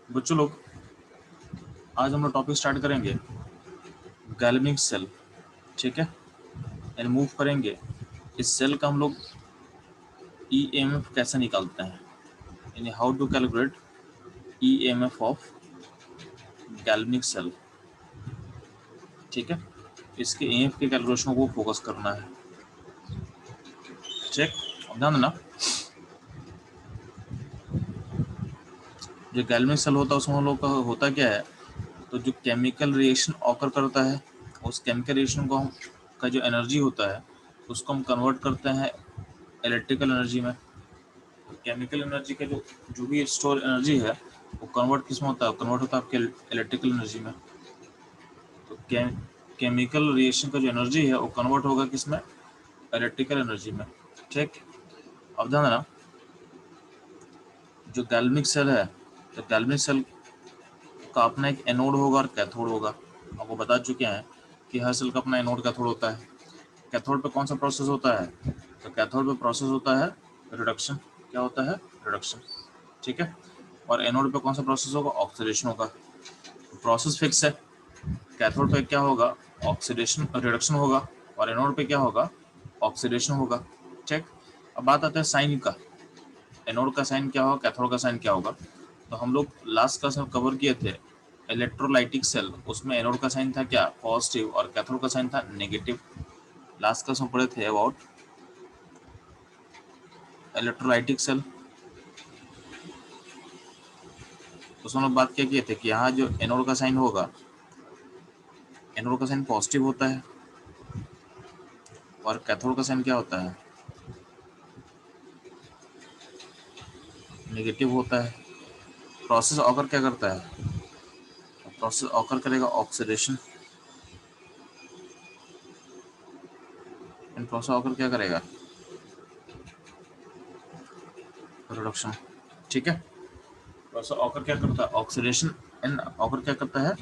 बच्चों लोग, आज हम लोग टॉपिक स्टार्ट करेंगे गैल्वेनिक सेल। ठीक है, यानी मूव करेंगे इस सेल का हम लोग ईएमएफ कैसे निकालते हैं, यानी how to calculate EMF of galvanic cell. ठीक है, इसके ईएमएफ के कैलकुलेशन को फोकस करना है। चेक, ध्यान देना, जो गैल्वेनिक सेल होता है उसमें हम लोग का होता क्या है, तो जो केमिकल रिएक्शन ऑकर करता है उस केमिकल रिएक्शन को हम का जो एनर्जी होता है उसको हम कन्वर्ट करते हैं इलेक्ट्रिकल एनर्जी में। केमिकल एनर्जी का जो जो भी स्टोर एनर्जी है वो कन्वर्ट किस में होता है, कन्वर्ट होता है आपके इलेक्ट्रिकल एनर्जी में। तो केमिकल रिएक्शन का जो एनर्जी है वो कन्वर्ट होगा किस में, इलेक्ट्रिकल एनर्जी में। ठीक, अब ध्यान देना, जो गैल्वेनिक सेल है तो गैल्वेनिक सेल का अपना एक एनोड होगा और कैथोड होगा। आपको बता चुके हैं कि हर सेल का अपना एनोड कैथोड होता है। कैथोड पे कौन सा प्रोसेस होता है, तो कैथोड पे प्रोसेस होता है रिडक्शन। क्या होता है, रिडक्शन। ठीक है, और एनोड पे कौन सा प्रोसेस होगा, ऑक्सीडेशन होगा। प्रोसेस फिक्स है, कैथोड पे क्या होगा, ऑक्सीडेशन रिडक्शन होगा, और एनोड पे क्या होगा, ऑक्सीडेशन होगा। ठीक, अब बात आता है साइन का, एनोड का साइन क्या होगा, कैथोड का साइन क्या होगा। तो हम लोग लास्ट क्लास में कवर किए थे इलेक्ट्रोलाइटिक सेल, उसमें एनोड का साइन था क्या, पॉजिटिव, और कैथोड का साइन था नेगेटिव। लास्ट क्लास में पढ़े थे अबाउट इलेक्ट्रोलाइटिक सेल, उसमें हम बात क्या किए थे कि यहाँ जो एनोड का साइन होगा, एनोड का साइन पॉजिटिव होता है, और कैथोड का साइन क्या होता है, नेगेटिव होता है। प्रोसेस ऑकर क्या करता है, प्रोसेस ऑकर करेगा ऑक्सीडेशन, एंड प्रोसेस ऑकर क्या करेगा, रिडक्शन। ठीक है, प्रोसेस ऑकर क्या करता है, ऑक्सीडेशन, एंड ऑकर क्या करता है,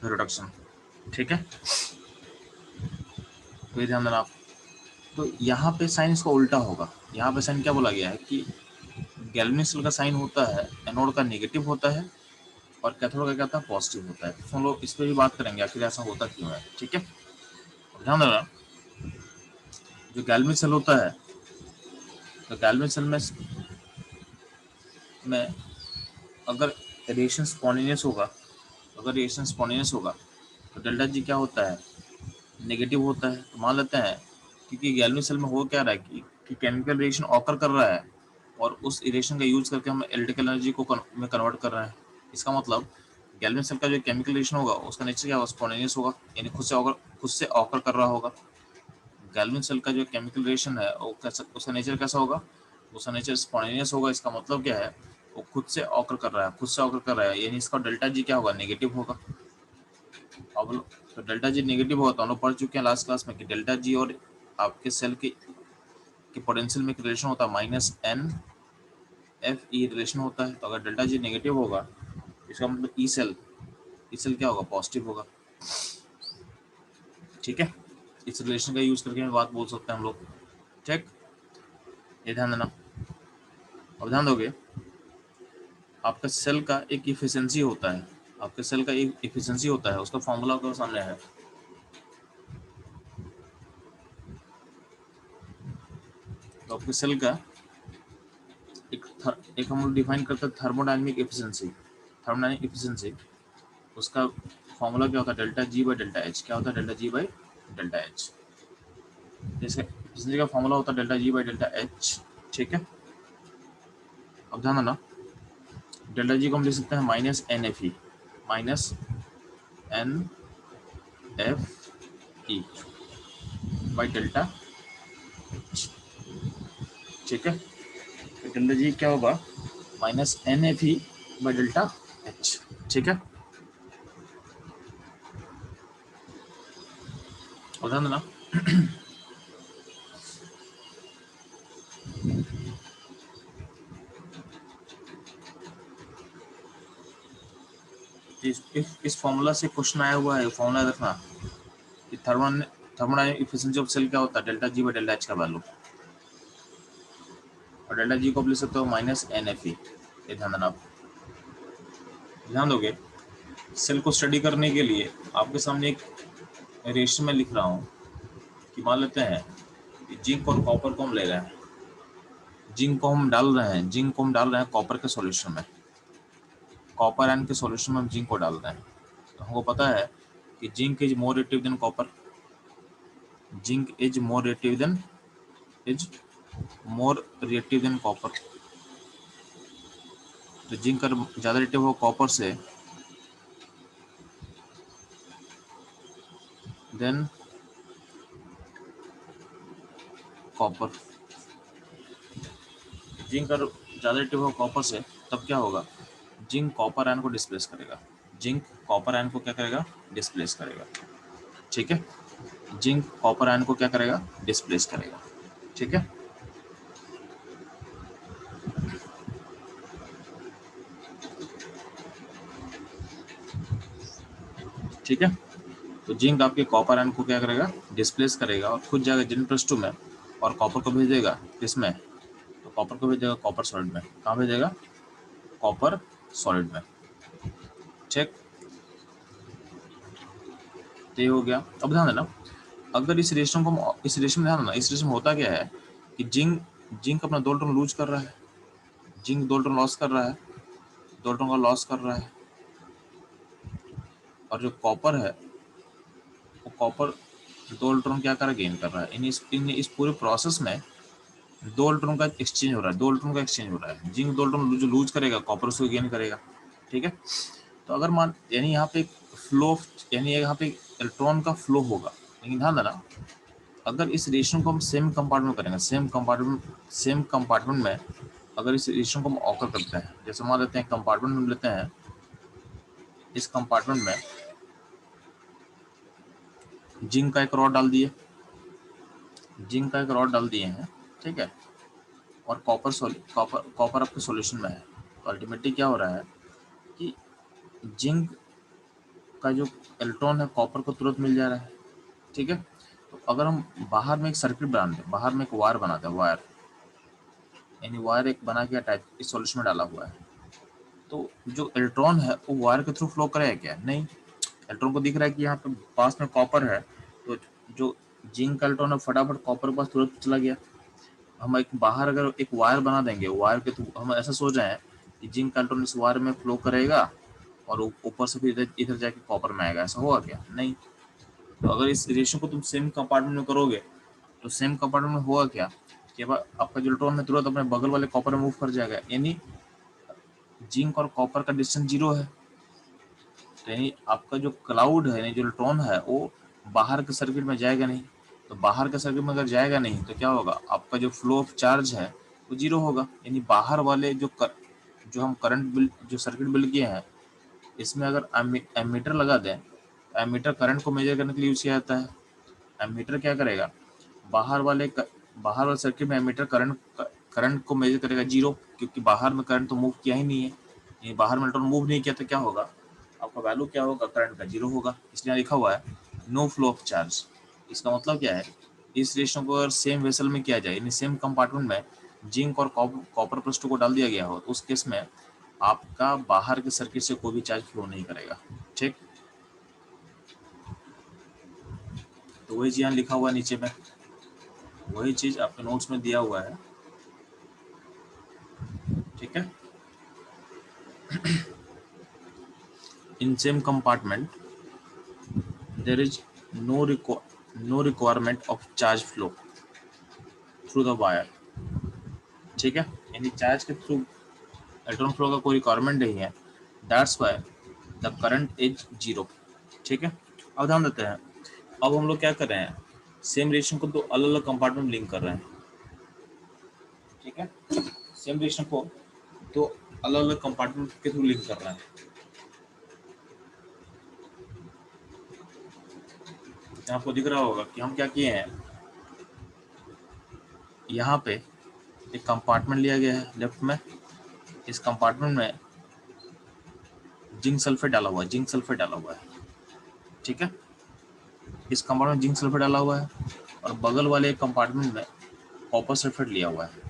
रिडक्शन। ठीक है, तो ये ध्यान देना आप। तो यहाँ पे साइन इसका उल्टा होगा। यहाँ पे साइन क्या बोला गया है कि गैल्वेनिक सेल का साइन होता है एनोड का नेगेटिव होता है, और कैथोड का क्या होता है, पॉजिटिव होता है। तो हम लोग इस पर भी बात करेंगे आखिर ऐसा होता क्यों है। ठीक है, ध्यान देना, जो गैल्वेनिक सेल होता है तो गैल्वेनिक सेल में अगर रिएक्शन स्पॉन्टेनियस होगा, अगर रिएक्शन स्पॉन्टेनियस होगा तो डेल्टा जी क्या होता है, नेगेटिव होता है। तो मान लेते हैं क्योंकि गैल्वेनिक सेल में हो क्या रहा है कि केमिकल रिएक्शन ऑकर कर रहा है, और उस रिएक्शन का यूज करके हम इलेक्ट्रिकल एनर्जी को में कन्वर्ट कर रहे हैं। इसका मतलब गैल्वेनिक सेल का जो केमिकल रिएक्शन होगा उसका नेचर क्या होगा, स्पॉन्टेनियस होगा, यानी खुद से ऑकर कर रहा होगा। गैल्वेनिक सेल का जो केमिकल रिएक्शन है वो उसका नेचर कैसा होगा, उसका नेचर स्पॉन्टेनियस होगा। इसका मतलब क्या है, वो खुद से ऑकर कर रहा है, खुद से ऑकर कर रहा है, यानी इसका डेल्टा जी क्या होगा, नेगेटिव होगा। अब तो डेल्टा जी नेगेटिव होगा, तो हम लोग पढ़ चुके हैं लास्ट क्लास में कि डेल्टा जी और आपके सेल के पोटेंशियल में रिलेशन होता है minus N F E relation होता है। तो अगर डेल्टा जी नेगेटिव होगा इसका मतलब ई सेल क्या होगा, पॉजिटिव होगा। ठीक है, इस रिलेशन का यूज करके हम बात बोल सकते हैं हम लोग। ठीक, ये ध्यान देना। अब ध्यान दोगे, आपका सेल का एक इफिशिएंसी होता है, आपके सेल का एक इफिशिएंसी होता है, उसका फॉर्मूला आपके सामने है। तो आपके सेल का एक हम लोग डिफाइन करते हैं थर्मोडायनेमिक एफिशिएंसी। थर्मोडायनेमिक एफिशिएंसी, उसका फॉर्मूला क्या होता है, delta G by delta H. क्या होता है, delta G by delta H. जैसे एफिशिएंसी का फॉर्मूला होता है delta G by delta H. ठीक है, अब ध्यान देना, डेल्टा जी को हम लिख सकते हैं minus N F E, minus N F E by delta H. ठीक है, तो डेल्टा जी क्या होगा, minus N F E by delta H. ठीक है, और ध्यान देना, इस फॉर्मूला से क्वेश्चन आया हुआ है। फॉर्मूला रखना कि थर्मोडायनेमिक एफिशिएंसी ऑफ सेल क्या होता है, delta G by delta H का वैल्यू, और डेल्टा जी को आप लिख सकते हो माइनस एन एफ ई। ये ध्यान देना आप। ध्यान दोगे, सेल को स्टडी करने के लिए आपके सामने एक रेशियो में लिख रहा हूँ कि मान लेते हैं कि जिंक और कॉपर को हम ले रहे हैं, जिंक को हम डाल रहे हैं, जिंक को हम डाल रहे हैं कॉपर के सॉल्यूशन में, कॉपर आयन के सॉल्यूशन में हम जिंक को डाल रहे हैं। तो हमको पता है कि zinc is more reactive than copper, zinc is more reactive than copper. तो जिंक अगर ज्यादा रिएक्टिव हो कॉपर से देन कॉपर, जिंक अगर ज्यादा रिएक्टिव हो कॉपर से तब क्या होगा, जिंक कॉपर आयन को डिस्प्लेस करेगा, जिंक कॉपर आयन को क्या करेगा, डिस्प्लेस करेगा। ठीक है, जिंक कॉपर आयन को क्या करेगा, डिस्प्लेस करेगा। ठीक है, ठीक है। तो जिंक आपके कॉपर आयन को क्या करेगा, डिस्प्लेस करेगा और खुद जाएगा Zn+2 में और कॉपर को भेज देगा किसमें, तो कॉपर को भेज देगा कॉपर सॉलिड में। कहाँ भेजेगा, कॉपर सॉलिड में। ठीक, तो ये हो गया। अब ध्यान देना, अगर इस रेशो को हम इस रेशो में ध्यान देना, इस रेशो में होता क्या है कि जिंक अपना 2 इलेक्ट्रॉन लूज कर रहा है, जिंक 2 इलेक्ट्रॉन लॉस कर रहा है, 2 इलेक्ट्रॉन का लॉस कर रहा है, और जो कॉपर है वो कॉपर 2 इलेक्ट्रॉन क्या कर गेन कर रहा है। इस पूरे प्रोसेस में 2 इलेक्ट्रॉन का एक्सचेंज हो रहा है, 2 इलेक्ट्रॉन का एक्सचेंज हो रहा है। जिंक 2 इलेक्ट्रॉन जो लूज करेगा कॉपर उसको गेन करेगा। ठीक है, तो अगर मान यानी यहाँ पे फ्लो, यानी यहाँ पे इलेक्ट्रॉन का फ्लो होगा, लेकिन ध्यान देना अगर इस रेशियो को हम सेम कंपार्टमेंट करेंगे, सेम कंपार्टमेंट में अगर इस रेशियो को हम ऑकर करते हैं, जैसे मान लेते हैं कंपार्टमेंट में लेते हैं, इस कंपार्टमेंट में जिंक का एक रॉड डाल दिए, जिंक का एक रॉड डाल दिए हैं। ठीक है, और कॉपर आपके सॉल्यूशन में है। तो अल्टीमेटली क्या हो रहा है कि जिंक का जो इलेक्ट्रॉन है कॉपर को तुरंत मिल जा रहा है। ठीक है, तो अगर हम बाहर में एक सर्किट बना दें, बाहर में एक वायर बनाते हैं, वायर यानी वायर एक बना के अटैच इस सॉल्यूशन में डाला हुआ है, तो जो इलेक्ट्रॉन है वो वायर के थ्रू फ्लो करेगा क्या, नहीं। इलेक्ट्रॉन को दिख रहा है कि यहाँ पे पास में कॉपर है, तो जो जिंक का इलेक्ट्रॉन है फटाफट कॉपर के पास तुरंत चला गया। हम एक बाहर अगर एक वायर बना देंगे, वायर के थ्रू हम ऐसा सोच रहे हैं कि जिंक का इलेक्ट्रॉन इस वायर में फ्लो करेगा और ऊपर से फिर इधर जाके कॉपर में आएगा, ऐसा होगा क्या, नहीं। तो अगर इस रेशियो को तुम सेम कंपार्टमेंट में करोगे तो सेम कंपार्टमेंट में होगा क्या कि अब आपका जो इलेक्ट्रॉन है तुरंत अपने बगल वाले कॉपर में मूव कर जाएगा, यानी जिंक और कॉपर का डिस्टेंस 0 है। तो यानी आपका जो क्लाउड है, यानी जो इलेक्ट्रॉन है वो बाहर के सर्किट में जाएगा नहीं। तो बाहर के सर्किट में अगर जाएगा नहीं तो क्या होगा, आपका जो फ्लो ऑफ चार्ज है वो 0 होगा। यानी बाहर वाले जो हम करंट बिल जो सर्किट बिल्ड किए हैं, इसमें अगर एमीटर लगा दें, एमीटर करंट को मेजर करने के लिए यूज किया जाता है। एमीटर क्या करेगा, बाहर वाले बाहर वाले सर्किट में एमीटर करंट को मेजर करेगा 0, क्योंकि बाहर में करंट तो मूव किया ही नहीं है। ये बाहर में इलेक्ट्रॉन मूव नहीं किया तो क्या होगा, आपका वैल्यू क्या होगा, करंट का 0 होगा। इसलिए लिखा हुआ है नो फ्लो ऑफ चार्ज। इसका मतलब क्या है, इस रेशियो को अगर सेम वेसल में किया जाए, यानी सेम कंपार्टमेंट में जिंक और कॉपर+2 को डाल दिया गया हो, तो उस केस में आपका बाहर के सर्किट से कोई भी चार्ज फ्लो नहीं करेगा। ठीक, तो वही चीज यहाँ लिखा हुआ है नीचे में, वही चीज आपके नोट्स में दिया हुआ है। ठीक है, in same compartment there is no requirement of charge flow through the wire। ठीक है, यानी चार्ज के थ्रू इलेक्ट्रॉन फ्लो का कोई रिक्वायरमेंट नहीं है, that's why the current is 0। ठीक है, अब ध्यान देते हैं, अब हम लोग क्या कर रहे हैं, सेम रेशियो को दो अलग अलग कंपार्टमेंट लिंक कर रहे हैं। ठीक है, सेम रेशियो को दो अलग अलग कंपार्टमेंट के थ्रू लिंक कर रहे हैं। आपको दिख रहा होगा कि हम क्या किए हैं, यहाँ पे एक कंपार्टमेंट लिया गया है लेफ्ट में, इस कंपार्टमेंट में जिंक सल्फेट डाला हुआ है, जिंक सल्फेट डाला हुआ है। ठीक है, इस कंपार्टमेंट में जिंक सल्फेट डाला हुआ है और बगल वाले कंपार्टमेंट में कॉपर सल्फेट लिया हुआ है।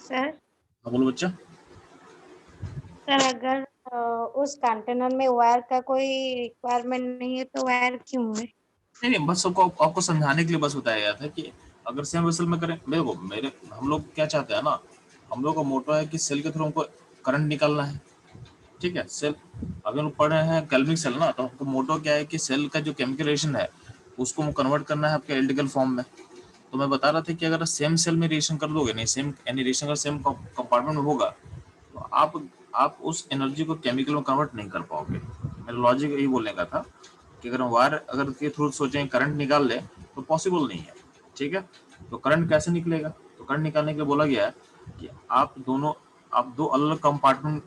सर हाँ बोलो बच्चा। सर अगर उस कंटेनर में वायर का कोई रिक्वायरमेंट नहीं है तो वायर क्यों है? नहीं नहीं, बस सबको आपको समझाने के लिए बस बताया गया था कि अगर सेम वेसल में करें, मेरे हम लोग क्या चाहते हैं ना, हम लोग का मोटो है कि सेल के थ्रू हमको करंट निकालना है। ठीक है, सेल अभी हम लोग पढ़ रहे हैं कैल्विक सेल ना, तो हमको मोटो क्या है कि सेल का जो केमिकल रिएक्शन है उसको कन्वर्ट करना है आपके इलेक्ट्रिकल फॉर्म में। तो मैं बता रहा था कि अगर सेम सेल में रिएक्शन कर दोगे, नहीं सेम यानी रिएक्शन अगर सेम कंपार्टमेंट में होगा, तो आप उस एनर्जी को केमिकल में कन्वर्ट नहीं कर पाओगे। मेरा लॉजिक यही बोलने का था कि अगर हम वायर अगर के थ्रू सोचें करंट निकाल ले तो पॉसिबल नहीं है। ठीक है, तो करंट कैसे निकलेगा? तो करंट निकालने के लिए बोला गया है कि आप दो अलग अलग कंपार्टमेंट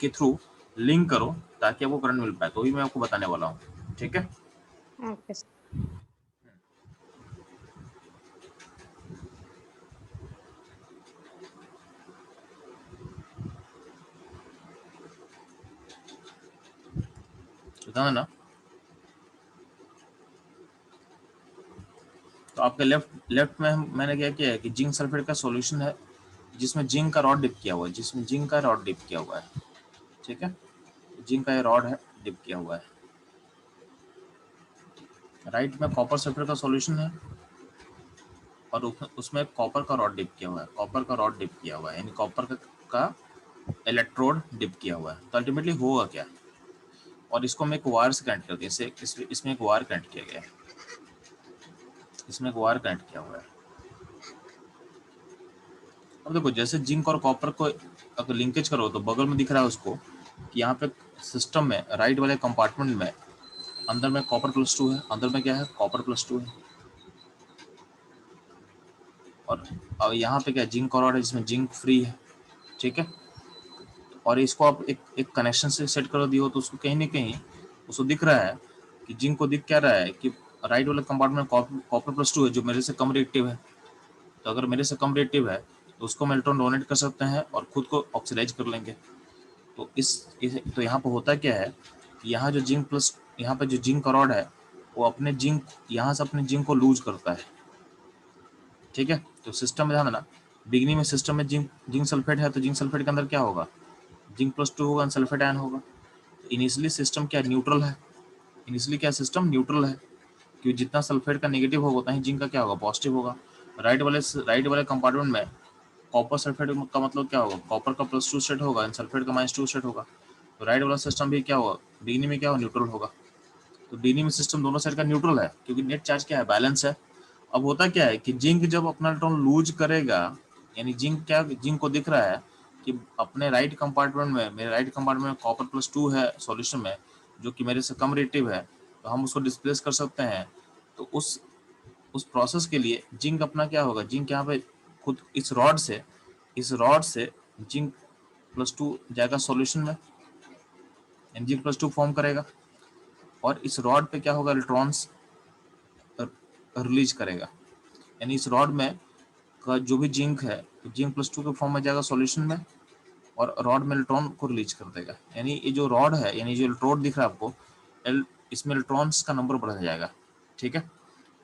के थ्रू लिंक करो ताकि आपको करंट मिल पाए। तो वही मैं आपको बताने वाला हूँ। ठीक है, ओके सर। बताना ना। तो आपके लेफ्ट लेफ्ट में मैंने क्या किया है कि जिंक सल्फेट का सॉल्यूशन है जिसमें जिंक का रॉड डिप किया हुआ है, जिसमें जिंक का रॉड डिप किया हुआ है। ठीक है, जिंक का ये रॉड है, डिप किया हुआ है। राइट में कॉपर सल्फेट का सॉल्यूशन है और उसमें कॉपर का रॉड डिप किया हुआ है, कॉपर का रॉड डिप किया हुआ है, यानी कॉपर का इलेक्ट्रोड डिप किया हुआ है। तो अल्टीमेटली होगा क्या, और इसको हम एक वायर से कनेक्ट करते हैं। इसमें एक वायर कनेक्ट किया गया है, इसमें एक वायर कनेक्ट किया हुआ है। अब देखो जैसे जिंक और कॉपर को अगर लिंकेज करो तो बगल में दिख रहा है उसको कि यहाँ पे सिस्टम में राइट वाले कंपार्टमेंट में अंदर में कॉपर प्लस टू है, अंदर में क्या है कॉपर प्लस टू है, और अब यहाँ पे क्या जिंक और है जिसमें जिंक फ्री है। ठीक है, और इसको आप एक कनेक्शन से सेट कर दियो तो उसको कहीं ना कहीं उसको दिख रहा है कि जिंक को दिख क्या रहा है कि राइट वाले कंपार्टमेंट कॉपर प्लस टू है जो मेरे से कम रिएक्टिव है। तो अगर मेरे से कम रिएक्टिव है तो उसको हम इलेक्ट्रॉन डोनेट कर सकते हैं और खुद को ऑक्सीडाइज कर लेंगे। तो तो यहाँ पर होता क्या है कि यहाँ जो जिंक प्लस यहाँ पे जो जिंक का रॉड है वो अपने जिंक यहाँ से अपने जिंक को लूज करता है। ठीक है, तो सिस्टम में ध्यान देना, बिगनिंग में सिस्टम में जिंक जिंक सल्फेट है तो जिंक सल्फेट के अंदर क्या होगा, जिंक प्लस टू होगा, सल्फेट आयन होगा। तो इनिशियली सिस्टम क्या न्यूट्रल है, इनिशियली क्या सिस्टम न्यूट्रल है, क्योंकि जितना सल्फेट का नेगेटिव होगा उतना ही जिंक का क्या होगा पॉजिटिव होगा। राइट वाले कंपार्टमेंट में कॉपर सल्फेट का मतलब क्या होगा, कॉपर का प्लस टू स्टेट होगा, सल्फेट का माइनस टू स्टेट होगा। तो राइट वाला सिस्टम भी क्या होगा, बिगनिंग में क्या होगा न्यूट्रल होगा। तो बिगनिंग में सिस्टम दोनों साइड का न्यूट्रल है क्योंकि नेट चार्ज क्या है बैलेंस है। अब होता क्या है कि जिंक जब अपना इलेक्ट्रॉन लूज करेगा, यानी जिंक को दिख रहा है कि अपने राइट कंपार्टमेंट में मेरे राइट कंपार्टमेंट में कॉपर प्लस टू है सॉल्यूशन में जो कि मेरे से कम रेटिव है, तो हम उसको डिस्प्लेस कर सकते हैं। तो उस प्रोसेस के लिए जिंक अपना क्या होगा, जिंक यहाँ पे खुद इस रॉड से जिंक प्लस टू जाएगा सॉल्यूशन में, यानी जिंक प्लस टू फॉर्म करेगा और इस रॉड पे क्या होगा इलेक्ट्रॉन्स रिलीज करेगा। यानी इस रॉड में का जो भी जिंक है तो जिंक प्लस टू के फॉर्म में जाएगा सॉल्यूशन में और रॉड में इलेक्ट्रॉन को रिलीज कर देगा। यानी ये जो रॉड है यानी जो इलेक्ट्रोड दिख रहा है आपको इसमें इलेक्ट्रॉन्स का नंबर बढ़ जाएगा। ठीक है,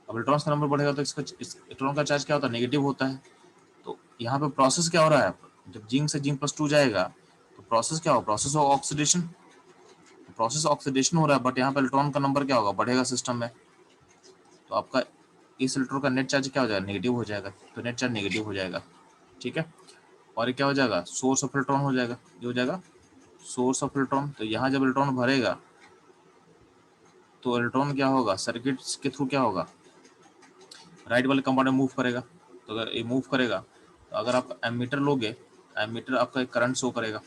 अब इलेक्ट्रॉन्स का नंबर बढ़ेगा तो इस इलेक्ट्रॉन का चार्ज क्या होता है नेगेटिव होता है। तो यहाँ पे प्रोसेस क्या हो रहा है, जब जिंक से जिंक प्लस टू जाएगा तो प्रोसेस क्या हो, process of oxidation, process oxidation हो रहा है, बट यहाँ पे इलेक्ट्रॉन का नंबर क्या होगा बढ़ेगा सिस्टम में। तो आपका इस इलेक्ट्रॉन का नेट चार्ज क्या हो जाएगा नेगेटिव हो जाएगा, तो नेट चार्ज नेगेटिव हो जाएगा। ठीक है, और ये क्या हो जाएगा सोर्स ऑफ इलेक्ट्रॉन हो जाएगा, ये हो जाएगा सोर्स ऑफ इलेक्ट्रॉन। तो यहाँ जब इलेक्ट्रॉन भरेगा तो इलेक्ट्रॉन क्या होगा सर्किट के थ्रू क्या होगा राइट वाले कंपाउंड में मूव करेगा। तो अगर ये मूव करेगा तो अगर आप एमीटर लोगे, एमीटर आपका एक करंट शो करेगा।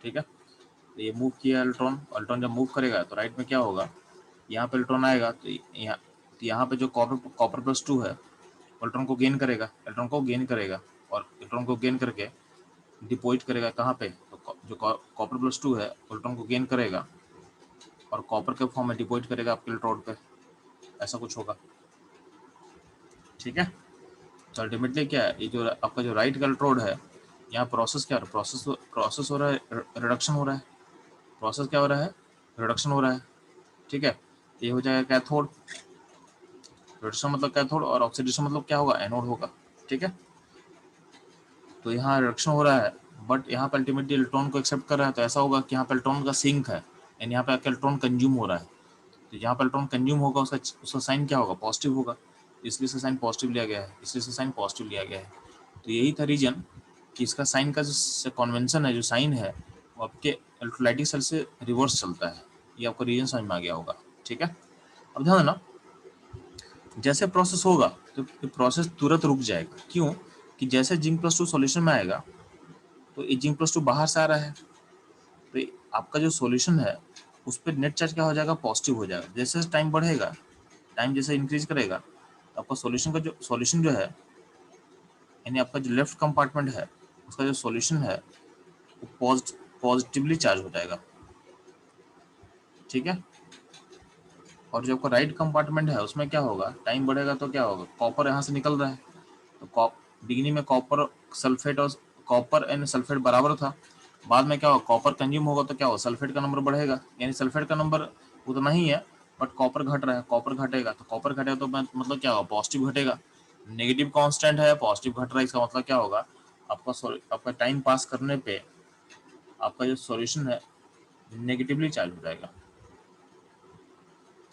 ठीक है, तो ये मूव किया इलेक्ट्रॉन, इलेक्ट्रॉन जब मूव करेगा तो राइट में क्या होगा, यहाँ पे इलेक्ट्रॉन आएगा तो यहाँ पे जो कॉपर कॉपर प्लस टू है इलेक्ट्रॉन को गेन करेगा, इलेक्ट्रॉन को गेन करेगा और इलेक्ट्रॉन को गेन करके डिपॉजिट करेगा कहाँ पे, तो जो कॉपर प्लस टू है इलेक्ट्रॉन को गेन करेगा और कॉपर के फॉर्म में डिपॉजिट करेगा आपके इलेक्ट्रोड पे, ऐसा कुछ होगा। ठीक है, तो अल्टीमेटली क्या है ये जो आपका जो राइट का इलेक्ट्रोड है यहाँ प्रोसेस क्या हो रहा है, प्रोसेस हो रहा है रिडक्शन हो रहा है, प्रोसेस क्या हो रहा है रिडक्शन हो रहा है। ठीक है, ये हो जाएगा कैथोड, रिडक्शन मतलब कैथोड और ऑक्सीडेशन मतलब क्या होगा एनोड होगा। ठीक है, तो यहाँ रिडक्शन हो रहा है, बट यहाँ पे अल्टीमेटली इलेक्ट्रॉन को एक्सेप्ट कर रहा है, तो ऐसा होगा कि यहाँ पे इलेक्ट्रॉन का सिंक है एंड यहाँ पे इलेक्ट्रॉन कंज्यूम हो रहा है। तो जहाँ पे इलेक्ट्रॉन कंज्यूम होगा उसका साइन क्या होगा, पॉजिटिव होगा, इसलिए इसका साइन पॉजिटिव लिया गया है, इसलिए इसका साइन पॉजिटिव लिया गया है। तो यही था रीजन कि इसका साइन का जो कन्वेंशन है, जो साइन है, वो आपके इलेक्ट्रोलाइटिक सेल से रिवर्स चलता है। ये आपको रीजन समझ में आ गया होगा, ठीक है। अब ध्यान देना, जैसे प्रोसेस होगा तो प्रोसेस तुरंत रुक जाएगा। क्यों? कि जैसे Zinc+2 सॉल्यूशन में आएगा तो ये Zinc+2 बाहर से आ रहा है, तो आपका जो सॉल्यूशन है उस पर नेट चार्ज क्या हो जाएगा, पॉजिटिव हो जाएगा। जैसे टाइम बढ़ेगा, टाइम जैसे इंक्रीज करेगा, तो आपका सॉल्यूशन जो है, यानी आपका जो लेफ्ट कंपार्टमेंट है उसका जो सॉल्यूशन है वो पॉजिटिवली चार्ज हो जाएगा, ठीक है। और जो आपका राइट कंपार्टमेंट है उसमें क्या होगा, टाइम बढ़ेगा तो क्या होगा, कॉपर यहाँ से निकल रहा है, तो बिगिनिंग में कॉपर एंड सल्फेट बराबर था, बाद में क्या होगा, कॉपर कंज्यूम होगा तो क्या होगा, सल्फेट का नंबर बढ़ेगा, यानी सल्फेट का नंबर उतना ही है बट कॉपर घट रहा है, कॉपर घटेगा तो कॉपर घटेगा तो मतलब क्या होगा, पॉजिटिव घटेगा। नेगेटिव कांस्टेंट है, पॉजिटिव घट रहा है, इसका मतलब क्या होगा, आपका टाइम पास करने पे आपका जो सॉल्यूशन है नेगेटिवली चार्ज हो जाएगा।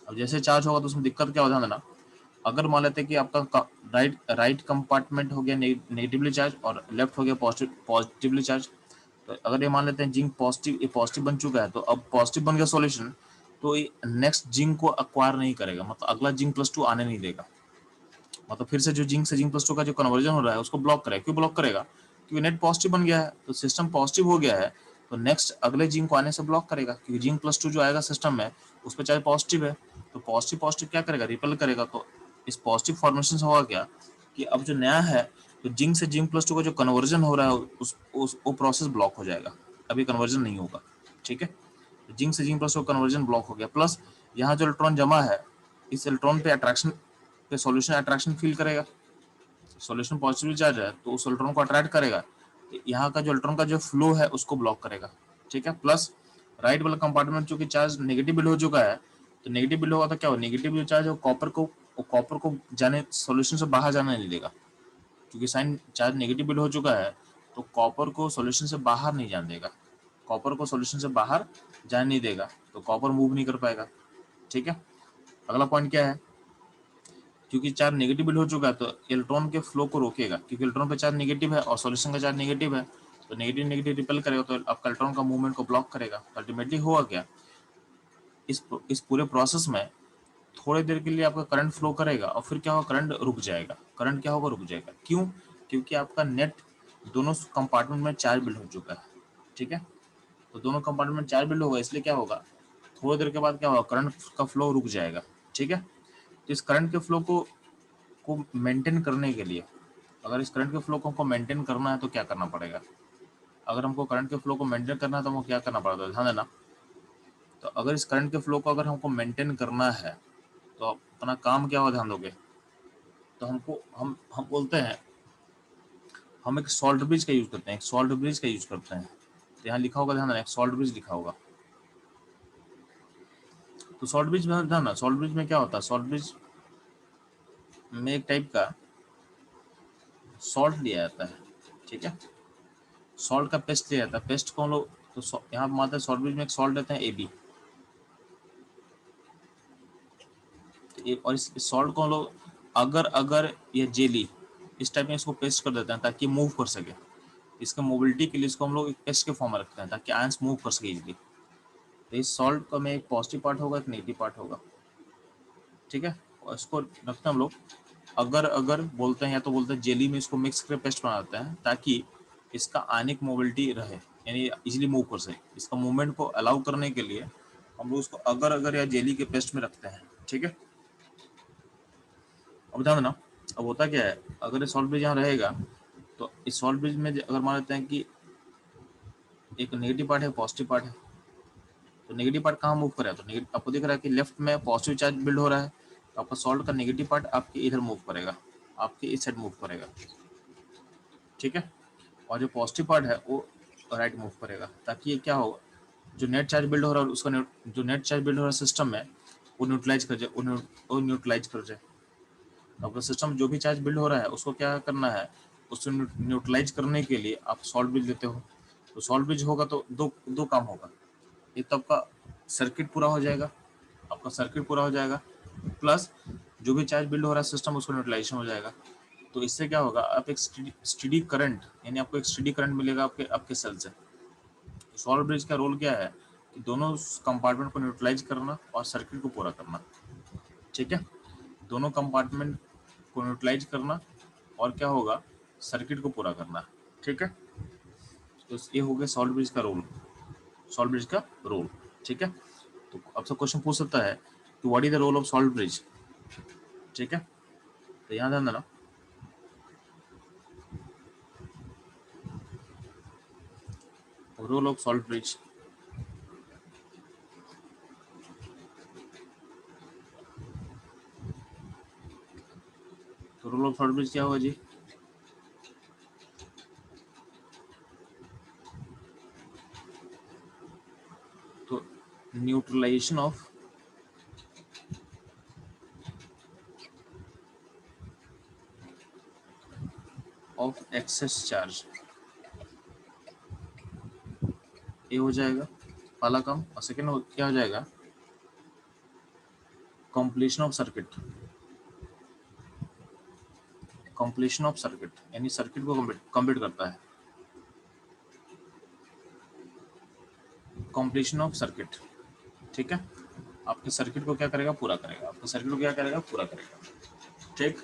अब जैसे चार्ज होगा तो उसमें दिक्कत क्या हो, ध्यान देना, अगर मान लेते हैं कि आपका राइट कंपार्टमेंट हो गया नेगेटिवली चार्ज और लेफ्ट हो गया पॉजिटिवली चार्ज, तो अगर ये मान लेते हैं जिंक पॉजिटिव, ये पॉजिटिव बन चुका है, तो अब पॉजिटिव बन गया सॉल्यूशन, तो ये नेक्स्ट जिंक को अक्वायर नहीं करेगा, मतलब अगला Zinc+2 आने नहीं देगा, मतलब फिर से जो जिंक से Zinc+2 का जो कन्वर्जन हो रहा है उसको ब्लॉक करेगा। क्यों ब्लॉक करेगा, क्योंकि नेट पॉजिटिव बन गया है, तो सिस्टम पॉजिटिव हो गया है, तो नेक्स्ट अगले जिंक को आने से ब्लॉक करेगा, क्योंकि Zinc+2 जो आएगा सिस्टम में उस पर चार्ज पॉजिटिव है, तो पॉजिटिव क्या करेगा, रिपेल करेगा। तो इस पॉजिटिव फॉर्मेशन से होगा क्या कि अब जो नया है, तो जिंक से Zinc+2 का जो कन्वर्जन हो रहा है वो प्रोसेस ब्लॉक हो जाएगा, अभी कन्वर्जन नहीं होगा, ठीक है। जिंक से Zinc+2 कन्वर्जन ब्लॉक हो गया, प्लस यहाँ जो इलेक्ट्रॉन जमा है, इस इलेक्ट्रॉन पे अट्रैक्शन पे सॉल्यूशन अट्रैक्शन फील करेगा, सॉल्यूशन पॉजिटिव चार्ज है तो उस इलेक्ट्रॉन को अट्रैक्ट करेगा, यहाँ का जो इलेक्ट्रॉन का जो फ्लो है उसको ब्लॉक करेगा, ठीक है। प्लस राइट वाला कंपार्टमेंट चूंकि चार्ज नेगेटिव बिल हो चुका है, तो नेगेटिव बिल होगा तो क्या हो, नेगेटिव जो चार्ज है कॉपर को जाने सॉल्यूशन से बाहर जाने नहीं देगा, क्योंकि साइन चार्ज नेगेटिव बिल हो चुका है, तो कॉपर को सॉल्यूशन से बाहर नहीं जाने देगा, कॉपर को सॉल्यूशन से बाहर जाने नहीं देगा, तो कॉपर मूव नहीं कर पाएगा, ठीक है। अगला पॉइंट क्या है, क्योंकि चार्ज नेगेटिव बिल हो चुका है तो इलेक्ट्रॉन के फ्लो को रोकेगा, क्योंकि इलेक्ट्रॉन पे चार्ज नेगेटिव है और सॉल्यूशन का चार्ज नेगेटिव है, तो नेगेटिव नेगेटिव रिपेल करेगा, तो आपका इलेक्ट्रॉन का मूवमेंट को ब्लॉक करेगा। तो अल्टीमेटली होगा क्या, इस पूरे प्रोसेस में थोड़ी देर के लिए आपका करंट फ्लो करेगा और फिर क्या होगा, करंट रुक जाएगा। करंट क्या होगा, रुक जाएगा। क्यों? क्योंकि आपका नेट दोनों कंपार्टमेंट में चार्ज बिल्ड हो चुका है, ठीक है। तो दोनों कंपार्टमेंट चार्ज बिल्ड होगा, इसलिए क्या होगा, थोड़ी देर के बाद क्या होगा, करंट का फ्लो रुक जाएगा, ठीक है। तो इस करंट के फ्लो को मेंटेन करने के लिए, अगर इस करंट के फ्लो को हमको मेंटेन करना है तो क्या करना पड़ेगा, अगर हमको करंट के फ्लो को मेंटेन करना है तो हमको क्या करना पड़ेगा, ध्यान देना। तो अगर इस करंट के फ्लो को अगर हमको मेंटेन करना है तो अपना काम क्या होगा, ध्यान दोगे, तो हम बोलते हैं, हम एक सॉल्ट ब्रिज का यूज करते हैं, एक सॉल्ट ब्रिज का यूज करते हैं। तो यहाँ लिखा होगा, ध्यान देना, एक सॉल्ट ब्रिज लिखा होगा। तो सॉल्ट ब्रिज में ध्यान ना, सॉल्ट ब्रिज में क्या होता है, सॉल्ट ब्रिज में एक टाइप का सॉल्ट लिया जाता है, ठीक है। सॉल्ट का पेस्ट लिया जाता है, पेस्ट को हम लोग, तो यहाँ पर मानते हैं सॉल्ट ब्रिज में एक सॉल्ट लेते हैं AB, और इस सॉल्ट को हम लोग अगर ये जेली इस टाइप में इसको पेस्ट कर देते हैं ताकि मूव कर सके, इसका मोबिलिटी के लिए इसको हम लोग एक पेस्ट के फॉर्म में रखते हैं ताकि आयंस मूव कर सके इजीली। तो इस सॉल्ट का में एक पॉजिटिव पार्ट होगा, एक नेगेटिव पार्ट होगा, ठीक है। और इसको रखते हैं हम लोग अगर बोलते हैं, या तो बोलते हैं जेली में इसको मिक्स करके पेस्ट बनाते हैं ताकि इसका आयनिक मोबिलिटी रहे, यानी इजीली मूव कर सके। इसका मूवमेंट को अलाउ करने के लिए हम लोग उसको अगर या जेली के पेस्ट में रखते हैं, ठीक है। अब ध्यान देना, अब होता क्या है, अगर ये सॉल्ट ब्रिज यहाँ रहेगा तो इस सॉल्ट ब्रिज में अगर मान लेते हैं कि एक नेगेटिव पार्ट है, पॉजिटिव पार्ट है, तो नेगेटिव पार्ट कहाँ मूव कर रहा है, तो आपको दिख रहा है कि लेफ्ट में पॉजिटिव चार्ज बिल्ड हो रहा है, तो आपका सॉल्ट का नेगेटिव पार्ट आपके इधर मूव करेगा, आपके इस साइड मूव करेगा, ठीक है। और जो पॉजिटिव पार्ट है वो राइट मूव करेगा, ताकि ये क्या होगा, जो नेट चार्ज बिल्ड हो रहा है उसका जो नेट चार्ज बिल्ड हो रहा है सिस्टम में वो न्यूट्रलाइज कर जाए, वो न्यूट्रलाइज कर जाए। आपका सिस्टम जो भी चार्ज बिल्ड हो रहा है उसको क्या करना है, उसको न्यूट्रलाइज करने के लिए आप सॉल्ट ब्रिज लेते हो। तो सॉल्ट ब्रिज होगा तो दो काम होगा, एक तो आपका सर्किट पूरा हो जाएगा, प्लस जो भी चार्ज बिल्ड हो रहा है सिस्टम उसको न्यूट्रलाइजेशन हो जाएगा। तो इससे क्या होगा, आप एक स्टेडी करंट, यानी आपको एक स्टेडी करंट मिलेगा आपके सेल से। सॉल्ट ब्रिज का रोल क्या है कि दोनों कंपार्टमेंट को न्यूट्रलाइज करना और सर्किट को पूरा करना। ठीक है, दोनों कंपार्टमेंट को न्यूट्रलाइज करना और क्या होगा, सर्किट को पूरा करना। ठीक है, तो ये हो गया सॉल्ट ब्रिज का रोल। ठीक है, तो अब सब क्वेश्चन पूछ सकता है कि what is the role of salt bridge. ठीक है, तो यहाँ ध्यान देना, रोल ऑफ सॉल्ट ब्रिज। तो रोल ऑफ सॉल्ट ब्रिज क्या होगा जी, तो न्यूट्रलाइजेशन ऑफ एक्सेस चार्ज, ये हो जाएगा पहला काम। और सेकेंड क्या हो जाएगा, कंप्लीशन ऑफ सर्किट, यानी सर्किट को कंप्लीट करता है। कंप्लीशन ऑफ सर्किट, ठीक है, आपके सर्किट को क्या करेगा, पूरा करेगा। ठीक,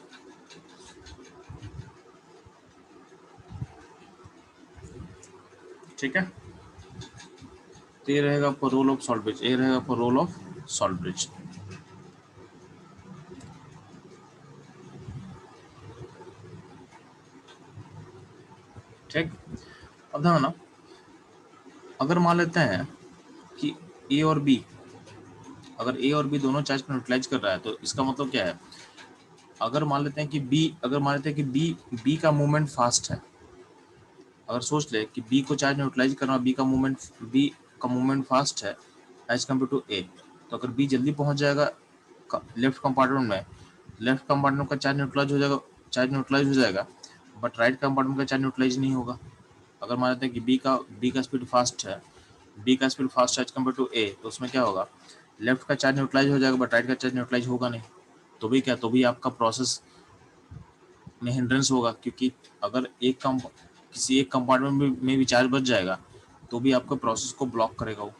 ठीक है, तो ये रहेगा आपका रोल ऑफ सॉल्ट ब्रिज, ठीक। अब ध्यान ना, अगर मान लेते हैं कि ए और बी दोनों चार्ज को न्यूट्रलाइज कर रहा है, तो इसका मतलब क्या है, अगर मान लेते हैं कि बी का मूवमेंट फास्ट है, अगर सोच ले कि बी को चार्ज न्यूट्रलाइज करना, बी का मूवमेंट फास्ट है एज कम्पेयर टू ए, तो अगर बी जल्दी पहुंच जाएगा लेफ्ट कंपार्टमेंट का चार्ज न्यूट्रलाइज हो जाएगा, बट राइट कंपार्टमेंट का चार्ज न्यूट्रलाइज नहीं होगा। अगर मान लेते हैं कि बी का स्पीड फास्ट है एज कम्पेयर टू ए, तो उसमें क्या होगा, लेफ्ट का चार्ज न्यूट्रलाइज हो जाएगा बट राइट का चार्ज न्यूट्रलाइज होगा नहीं। तो भी आपका प्रोसेस में हिंड्रेंस होगा, क्योंकि अगर किसी एक कंपार्टमेंट में भी चार्ज बच जाएगा तो भी आपका प्रोसेस को ब्लॉक करेगा वो।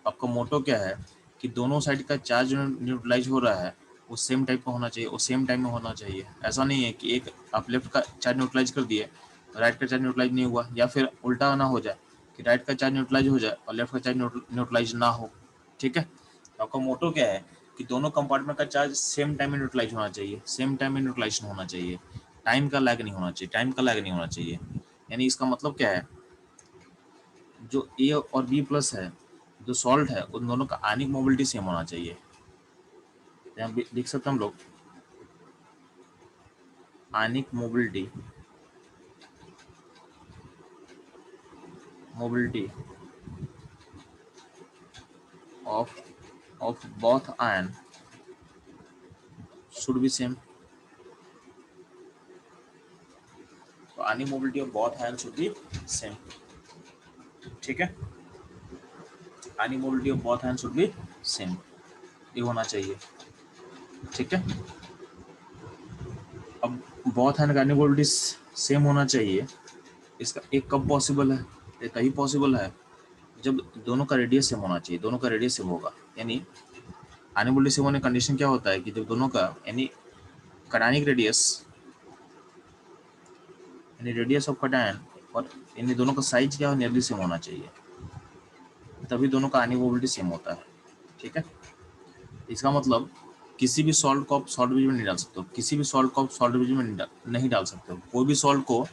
आपका मोटो क्या है कि दोनों साइड का चार्ज न्यूट्रलाइज हो रहा है वो सेम टाइप का होना चाहिए, वो सेम टाइम में होना चाहिए। ऐसा नहीं है कि एक आप लेफ्ट का चार्ज न्यूट्रलाइज कर दिए, राइट का चार्ज न्यूट्रलाइज नहीं हुआ, या फिर उल्टा ना हो जाए कि राइट का चार्ज न्यूट्रलाइज हो जाए और लेफ्ट का चार्ज न्यूट्रलाइज ना हो। ठीक है, आपका मोटो क्या है कि दोनों कंपार्टमेंट का चार्ज सेम टाइम में न्यूट्रलाइज होना चाहिए, न्यूट्रलाइजेशन होना चाहिए, टाइम का लैग नहीं होना चाहिए। यानी इसका मतलब क्या है, जो ए और बी प्लस है, जो सॉल्ट है, उन दोनों का आयनिक मोबिलिटी सेम होना चाहिए। यहाँ लिख सकते हम लोग, ionic mobility of both ion should be same। तो ionic mobility of both ion should be same। ठीक है, ionic mobility of both ion should be same, ये होना चाहिए। ठीक है, अब both ion का आयनिक मोबिलिटी सेम होना चाहिए, इसका एक कब पॉसिबल है, ये तभी पॉसिबल है जब दोनों का रेडियस सेम होना चाहिए, दोनों का रेडियस सेम होगा। यानी आयनिक मोबिलिटी सेम होने का कंडीशन क्या होता है कि जब दोनों का यानी कटायनिक रेडियस ऑफ कटायन और इन दोनों का साइज क्या हो, नियरली सेम होना चाहिए, तभी दोनों का आयनिक मोबिलिटी सेम होता है। ठीक है, इसका मतलब किसी भी सॉल्ट को आप सॉल्ट ब्रिज में नहीं डाल सकते हो, नहीं डाल सकते हो। कोई भी सॉल्ट को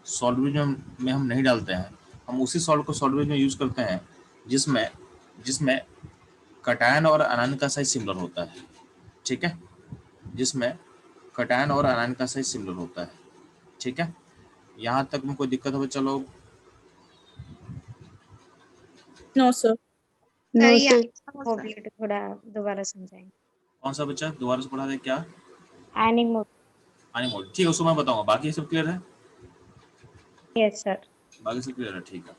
सॉल्ट ब्रिज में हम नहीं डालते हैं, हम उसी सॉल्ट को सॉल्ट ब्रिज में यूज करते हैं जिसमें कटायन और आयन का साइज सिमिलर होता है। ठीक है, जिसमें कटायन और आयन का साइज सिमिलर होता है। ठीक है, यहाँ तक में कोई दिक्कत हो बच्चा लोग? No sir. सर ये थोड़ा दोबारा समझाएंगे। कौन सा बच्चा, दोबारा से पढ़ा दे क्या? आयनिक मोबिलिटी। आयनिक मोबिलिटी, ठीक है, उसको मैं बताऊंगा। बाकी सब क्लियर है? Yes sir. बाकी सब क्लियर है, ठीक है,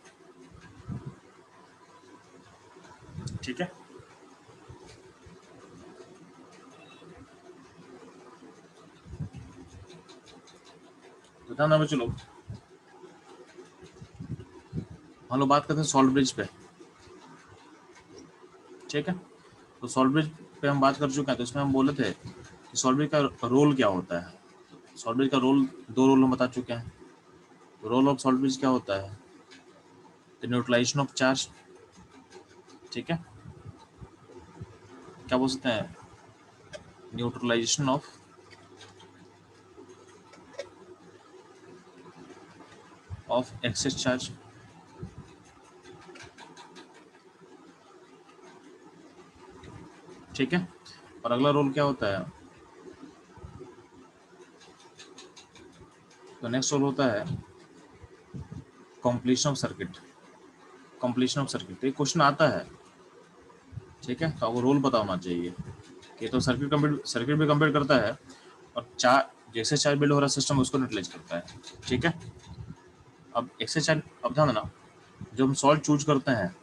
ठीक है। तो ध्यान रखो, चलो हम लोग बात करते हैं सॉल्ट ब्रिज पे, ठीक है। तो सॉल्ट ब्रिज पे हम बात कर चुके हैं, तो इसमें हम बोले थे कि सॉल्ट ब्रिज का रोल क्या होता है। सॉल्ट ब्रिज का रोल, दो रोल हम बता चुके हैं। रोल ऑफ सॉल्ट ब्रिज क्या होता है? द न्यूट्रलाइजेशन ऑफ चार्ज, ठीक है, क्या बोल सकते हैं, न्यूट्रलाइजेशन ऑफ एक्सेस चार्ज, ठीक है। और अगला रोल क्या होता है? तो नेक्स्ट रोल होता है completion of circuit, completion of circuit. एक क्वेश्चन आता है, ठीक है, तो आपको रोल पता होना चाहिए कि तो सर्किट भी कंप्लीट करता है, और चार जैसे चार्ज बिल्ड हो रहा सिस्टम उसको न्यूट्रलाइज करता है, ठीक है। अब एक्सेस चार्ज, अब ध्यान देना, जब हम सॉल्ट चूज करते हैं,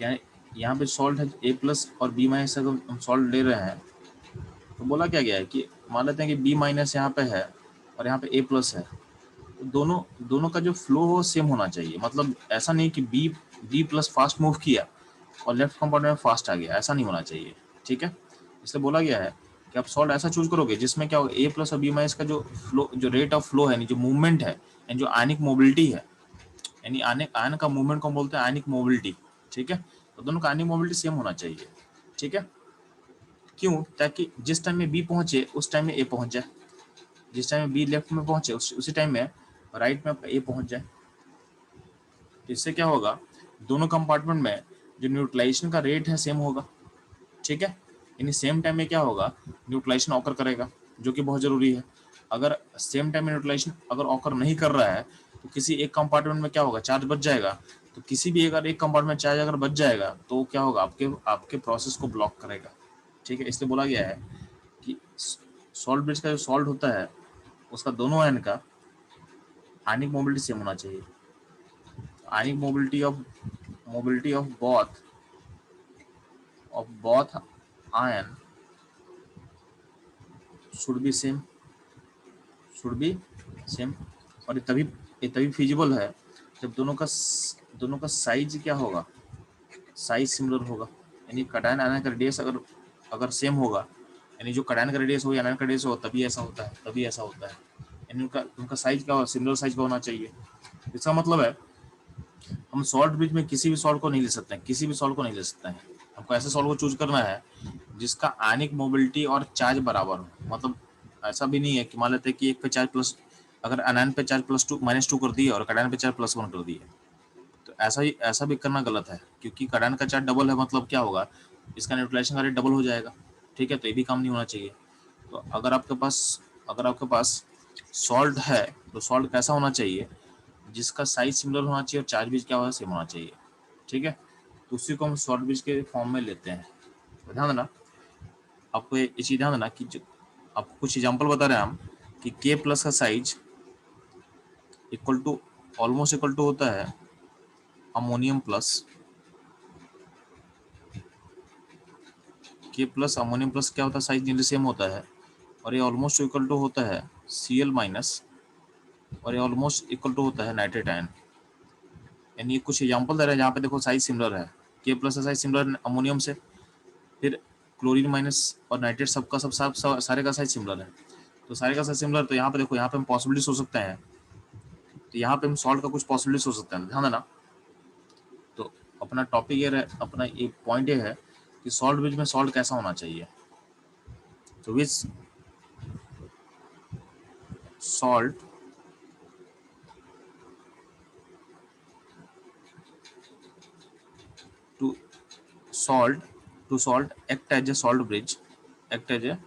यानी यहाँ पे सॉल्ट है ए प्लस और बी माइनस, अगर हम सॉल्ट ले रहे हैं तो बोला क्या गया है कि मान लेते हैं कि बी माइनस यहाँ पे है और यहाँ पे ए प्लस है, तो दोनों दोनों का जो फ्लो हो सेम होना चाहिए। मतलब ऐसा नहीं कि बी प्लस फास्ट मूव किया और लेफ्ट कंपार्टमेंट में फास्ट आ गया, ऐसा नहीं होना चाहिए, ठीक है। इसलिए बोला गया है कि आप सॉल्ट ऐसा चूज करोगे जिसमें क्या होगा, ए प्लस और बी माइनस का जो फ्लो, जो रेट ऑफ फ्लो है, जो मूवमेंट है, यानी जो आयनिक मोबिलिटी है, यानी आयन का मूवमेंट को बोलते हैं आयनिक मोबिलिटी, ठीक है। तो दोनों का आयनिक मोबिलिटी सेम होना चाहिए, ठीक है। क्यों? ताकि जिस टाइम में बी पहुंचे उस टाइम में ए पहुंच जाए, जिस टाइम में बी लेफ्ट में पहुंचे उसी टाइम में राइट में ए पहुंच जाए। तो इससे क्या होगा, दोनों कंपार्टमेंट में जो न्यूट्रलाइजेशन का रेट है सेम होगा, ठीक है। यानी सेम टाइम में क्या होगा, न्यूट्रलाइजेशन ऑकर करेगा, जो कि बहुत जरूरी है। अगर सेम टाइम में न्यूट्रलाइजेशन अगर ऑकर नहीं कर रहा है तो किसी एक कंपार्टमेंट में क्या होगा, चार्ज बच जाएगा। तो किसी भी अगर एक कंपार्टमेंट चार्ज अगर बच जाएगा तो क्या होगा, आपके आपके प्रोसेस को ब्लॉक करेगा, ठीक है। इसलिए बोला गया है कि सॉल्ट ब्रिज का जो सॉल्ट होता है उसका दोनों आयन का आयनिक मोबिलिटी सेम होना चाहिए। Ionic mobility of both ion should be same, should be same. और ये तभी फिजिबल है जब दोनों का साइज क्या होगा, साइज सिमिलर होगा। यानी कटायन आयन का रेडियस अगर अगर सेम होगा, यानी जो कटायन का रेडियस हो या आयन का रेडियस हो, तभी ऐसा होता है, तभी ऐसा होता है। यानी उनका साइज क्या होगा, सिमिलर साइज का होना चाहिए। इसका मतलब है हम सॉल्ट ब्रिज में किसी भी सॉल्ट को नहीं ले सकते हैं, किसी भी सॉल्ट को नहीं ले सकते हैं। हमको ऐसे सॉल्ट को चूज करना है जिसका आयनिक मोबिलिटी और चार्ज बराबर हो। मतलब ऐसा भी नहीं है कि मान लेते हैं कि एक पे चार्ज प्लस, अगर अनायन पे चार्ज -2 कर दिया और कटायन पे चार्ज +1 कर दिया, तो ऐसा भी करना गलत है, क्योंकि कटायन का चार्ज डबल है, मतलब क्या होगा, इसका न्यूट्रलाइजेशन का रेट डबल हो जाएगा, ठीक है। तो ये भी काम नहीं होना चाहिए। तो अगर आपके पास सॉल्ट है तो सॉल्ट कैसा होना चाहिए, जिसका साइज सिमिलर होना चाहिए और चार्ज भी क्या होगा, सेम होना चाहिए, ठीक है। तो उसी को हम सॉल्ट ब्रिज के फॉर्म में लेते हैं। तो ध्यान देना, आपको ये चीज ध्यान देना कि आपको कुछ एग्जांपल बता रहे हैं हम कि के प्लस का size equal to almost equal to होता है ammonium plus, K plus ammonium plus क्या होता है, साइज नियरली सेम होता है। और ये ऑलमोस्ट इक्वल टू होता है Cl माइनस, और ये ऑलमोस्ट इक्वल टू होता है नाइट्रेट आयन। यानी ये कुछ एग्जांपल दे रहे हैं जहाँ पे देखो साइज सिमिलर है, के प्लस का साइज सिमिलर अमोनियम से, फिर क्लोरीन माइनस और नाइट्रेट सबका सारे का साइज सिमिलर है। तो सारे का साइज सिमिलर, तो यहाँ पे देखो, यहाँ पे हम पॉसिबिलिटीज हो सकते हैं, तो यहाँ पे हम सॉल्ट का कुछ पॉसिबिलिटीज हो सकते हैं, ध्यान देना। तो अपना टॉपिक ये अपना ये पॉइंट ये है कि सॉल्ट ब्रिज में सॉल्ट कैसा होना चाहिए। तो which salt to salt act as a salt bridge, act as a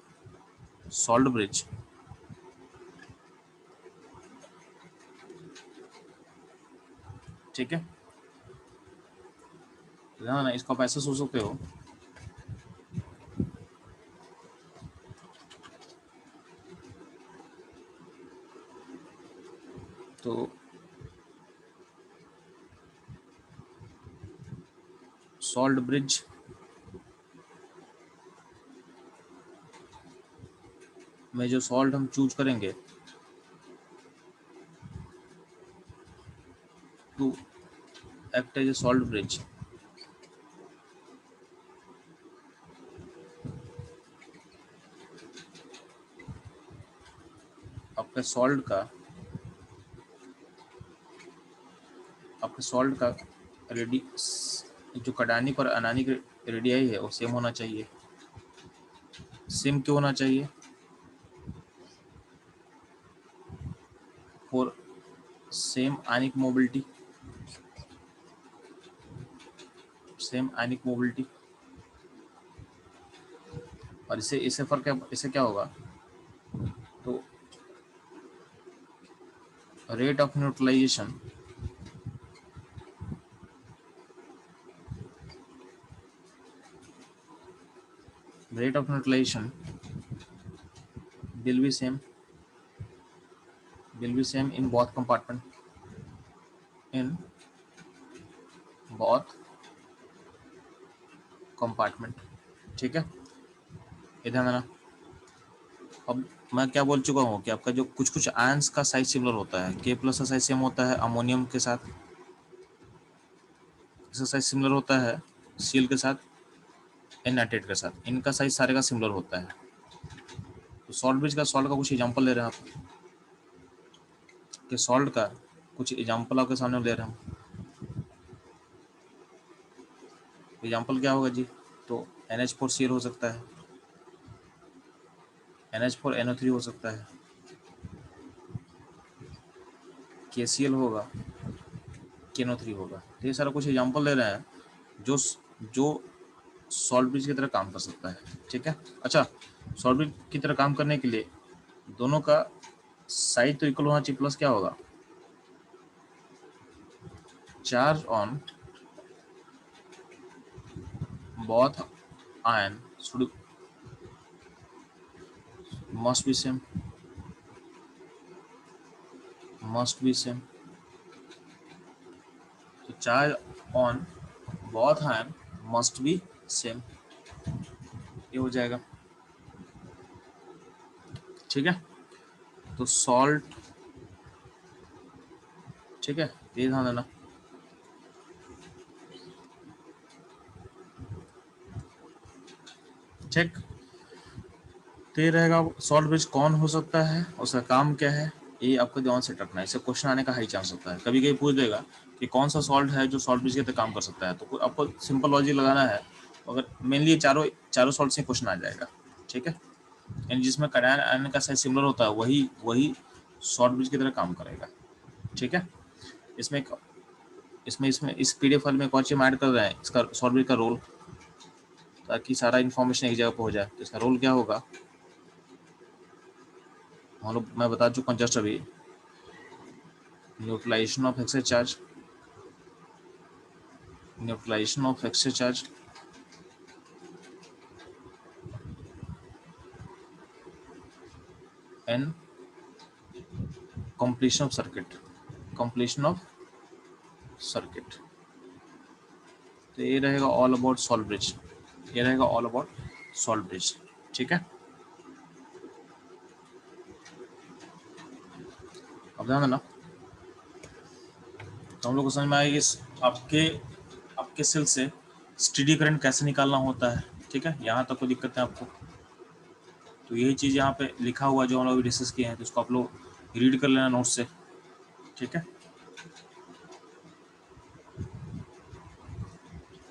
salt bridge, ठीक है। ध्यान है, इसको आप ऐसे सोच सकते हो तो सॉल्ट ब्रिज में जो सॉल्ट हम चूज करेंगे to act as a salt bridge, आपके सॉल्ट का रेडी जो कटानिक और अनानिक रेडियाई है वो सेम होना चाहिए। सेम क्यों होना चाहिए? फॉर सेम आयनिक मोबिलिटी, और इससे फर्क है, इससे क्या होगा, तो rate of neutralisation will be same in both compartment, ठीक है, इधर मेरा। अब मैं क्या बोल चुका हूँ कि आपका जो कुछ आयंस का साइज सिमिलर होता है, K+ का साइज सेम होता है अमोनियम के साथ, इसका साइज सिमिलर होता है Cl के साथ, N नाइट्रेट के साथ, इनका साइज सारे का सिमिलर होता है। तो सॉल्ट का कुछ एग्जांपल ले रहे हैं आप, कि सॉल्ट का कुछ एग्जांपल आपके सामने ले रहे हैं हम। एग्जांपल क्या होगा जी? तो NH4Cl हो सकता है, NH4NO3 हो सकता है, KCl होगा, KNO3 होगा। तो ये सारा कुछ एग्जांपल ले रहे हैं जो सॉल्ट ब्रिज की तरह काम कर सकता है, ठीक है। अच्छा, सॉल्ट ब्रिज की तरह काम करने के लिए दोनों का साइज तो इक्वल होना चाहिए, प्लस क्या होगा, charge on both ion should must be same, तो charge on both ion must be same, ये हो जाएगा, ठीक है। तो सॉल्ट, ठीक है, ये ध्यान देना। ठीक, तो ये रहेगा सॉल्ट ब्रिज कौन हो सकता है, उसका काम क्या है, ये आपको ध्यान से रखना है। इससे क्वेश्चन आने का हाई चांस होता है, कभी कभी पूछ देगा कि कौन सा सॉल्ट है जो सॉल्ट ब्रिज के तरह काम कर सकता है, तो आपको सिंपल लॉजिक लगाना है। अगर मेनली चारों सॉल्ट से क्वेश्चन आ जाएगा, ठीक है, यानी जिसमें कैटायन आयन का साइज सिमिलर होता है वही सॉल्ट ब्रिज की तरह काम करेगा, ठीक है। इसमें इस PDF फाइल में एक और चीज ऐड कर रहे हैं, इसका सॉल्ट ब्रिज का रोल, ताकि सारा इन्फॉर्मेशन एक जगह पर हो जाए। तो इसका रोल क्या होगा, हम लोग, मैं बता चुका हूँ जस्ट अभी, neutralisation of excess charge, and completion of circuit। तो ये रहेगा ऑल अबाउट सॉल्ट ब्रिज, ठीक है। अब ध्यान देना, तो हम लोग को समझ में आएगी आपके सेल से स्टेडी करंट कैसे निकालना होता है, ठीक है। यहाँ तक कोई दिक्कत है आपको? तो यही चीज़ यहाँ पे लिखा हुआ जो हम लोग डिस्कस किए हैं, तो उसको आप लोग रीड कर लेना नोट से, ठीक है,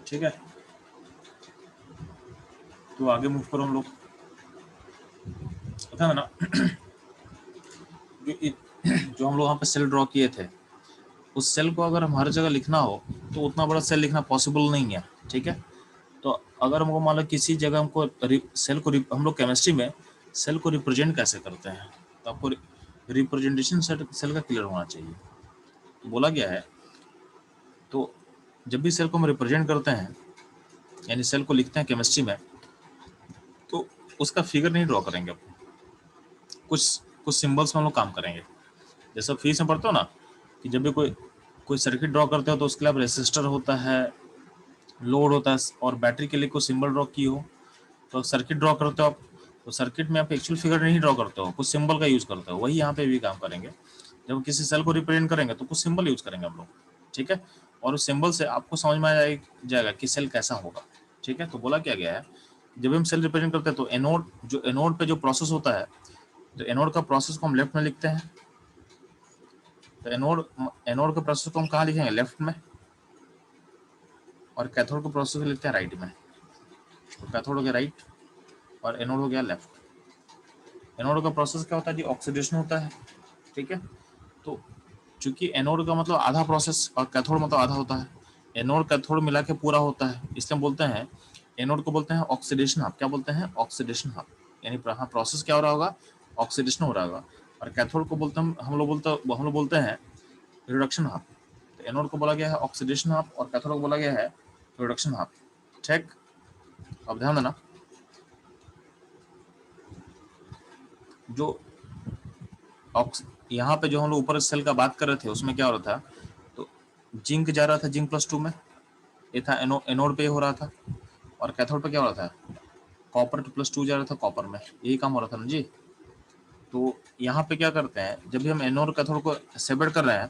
ठीक है। तो आगे मूव करो हम लोग, पता ना जो हम लोग यहाँ पे सेल ड्रॉ किए थे, उस सेल को अगर हम हर जगह लिखना हो तो उतना बड़ा सेल लिखना पॉसिबल नहीं है, ठीक है। तो अगर हमको मान लो किसी जगह हमको सेल को, हम लोग केमिस्ट्री में सेल को रिप्रेजेंट कैसे करते हैं, तो आपको रिप्रेजेंटेशन सेल का क्लियर होना चाहिए। तो बोला गया है, तो जब भी सेल को हम रिप्रेजेंट करते हैं, यानी सेल को लिखते हैं केमिस्ट्री में, तो उसका फिगर नहीं ड्रॉ करेंगे, कुछ सिंबल्स में हम लोग काम करेंगे। जैसे फीस में पढ़ते हो ना कि जब भी कोई सर्किट ड्रॉ करते हो तो उसके लिए रेसिस्टर होता है, लोड होता है, और बैटरी के लिए कोई सिंबल ड्रॉ की हो तो सर्किट ड्रॉ करते हो आप, तो सर्किट में आप एक्चुअल फिगर नहीं ड्रॉ करते हो, कुछ सिंबल का यूज करते हो। वही यहाँ पे भी काम करेंगे, जब किसी सेल को रिप्रेजेंट करेंगे तो कुछ सिंबल यूज करेंगे हम लोग, ठीक है। और उस सिंबल से आपको समझ में आ जाएगा कि सेल कैसा होगा, ठीक है। तो बोला क्या गया है, जब हम सेल रिप्रेजेंट करते हैं तो एनोड पे जो प्रोसेस होता है, तो एनोड का प्रोसेस को हम लेफ्ट में लिखते हैं, तो एनोड के प्रोसेस को हम कहाँ लिखेंगे, लेफ्ट में, और कैथोड के प्रोसेस को लिखते हैं राइट में। तो कैथोड हो गया राइट और एनोड हो गया लेफ्ट। एनोड का प्रोसेस क्या होता है जी, ऑक्सीडेशन होता है, ठीक है। तो चूंकि एनोड का मतलब आधा प्रोसेस और कैथोड मतलब आधा होता है, एनोड कैथोड मिला के पूरा होता है, इसलिए बोलते हैं एनोड को बोलते हैं ऑक्सीडेशन हाफ। क्या बोलते हैं, ऑक्सीडेशन हाफ, यानी प्रोसेस क्या हो रहा होगा, ऑक्सीडेशन हो रहा होगा। और कैथोड को बोलते हैं हम लोग बोलते हैं रिडक्शन हाफ। तो एनोड को बोला गया है ऑक्सीडेशन हाफ और कैथोड को बोला गया है रिडक्शन हाफ, ठीक। अब ध्यान देना, जो यहाँ पे जो हम लोग ऊपर सेल का बात कर रहे थे उसमें क्या हो रहा था, तो जिंक जा रहा था जिंक +2 में, ये था एनोड पे हो रहा था, और कैथोड पे क्या हो रहा था, कॉपर +2 जा रहा था कॉपर में, यही काम हो रहा था ना जी। तो यहाँ पे क्या करते हैं, जब भी हम एनोड कैथोड को सेपरेट कर रहे हैं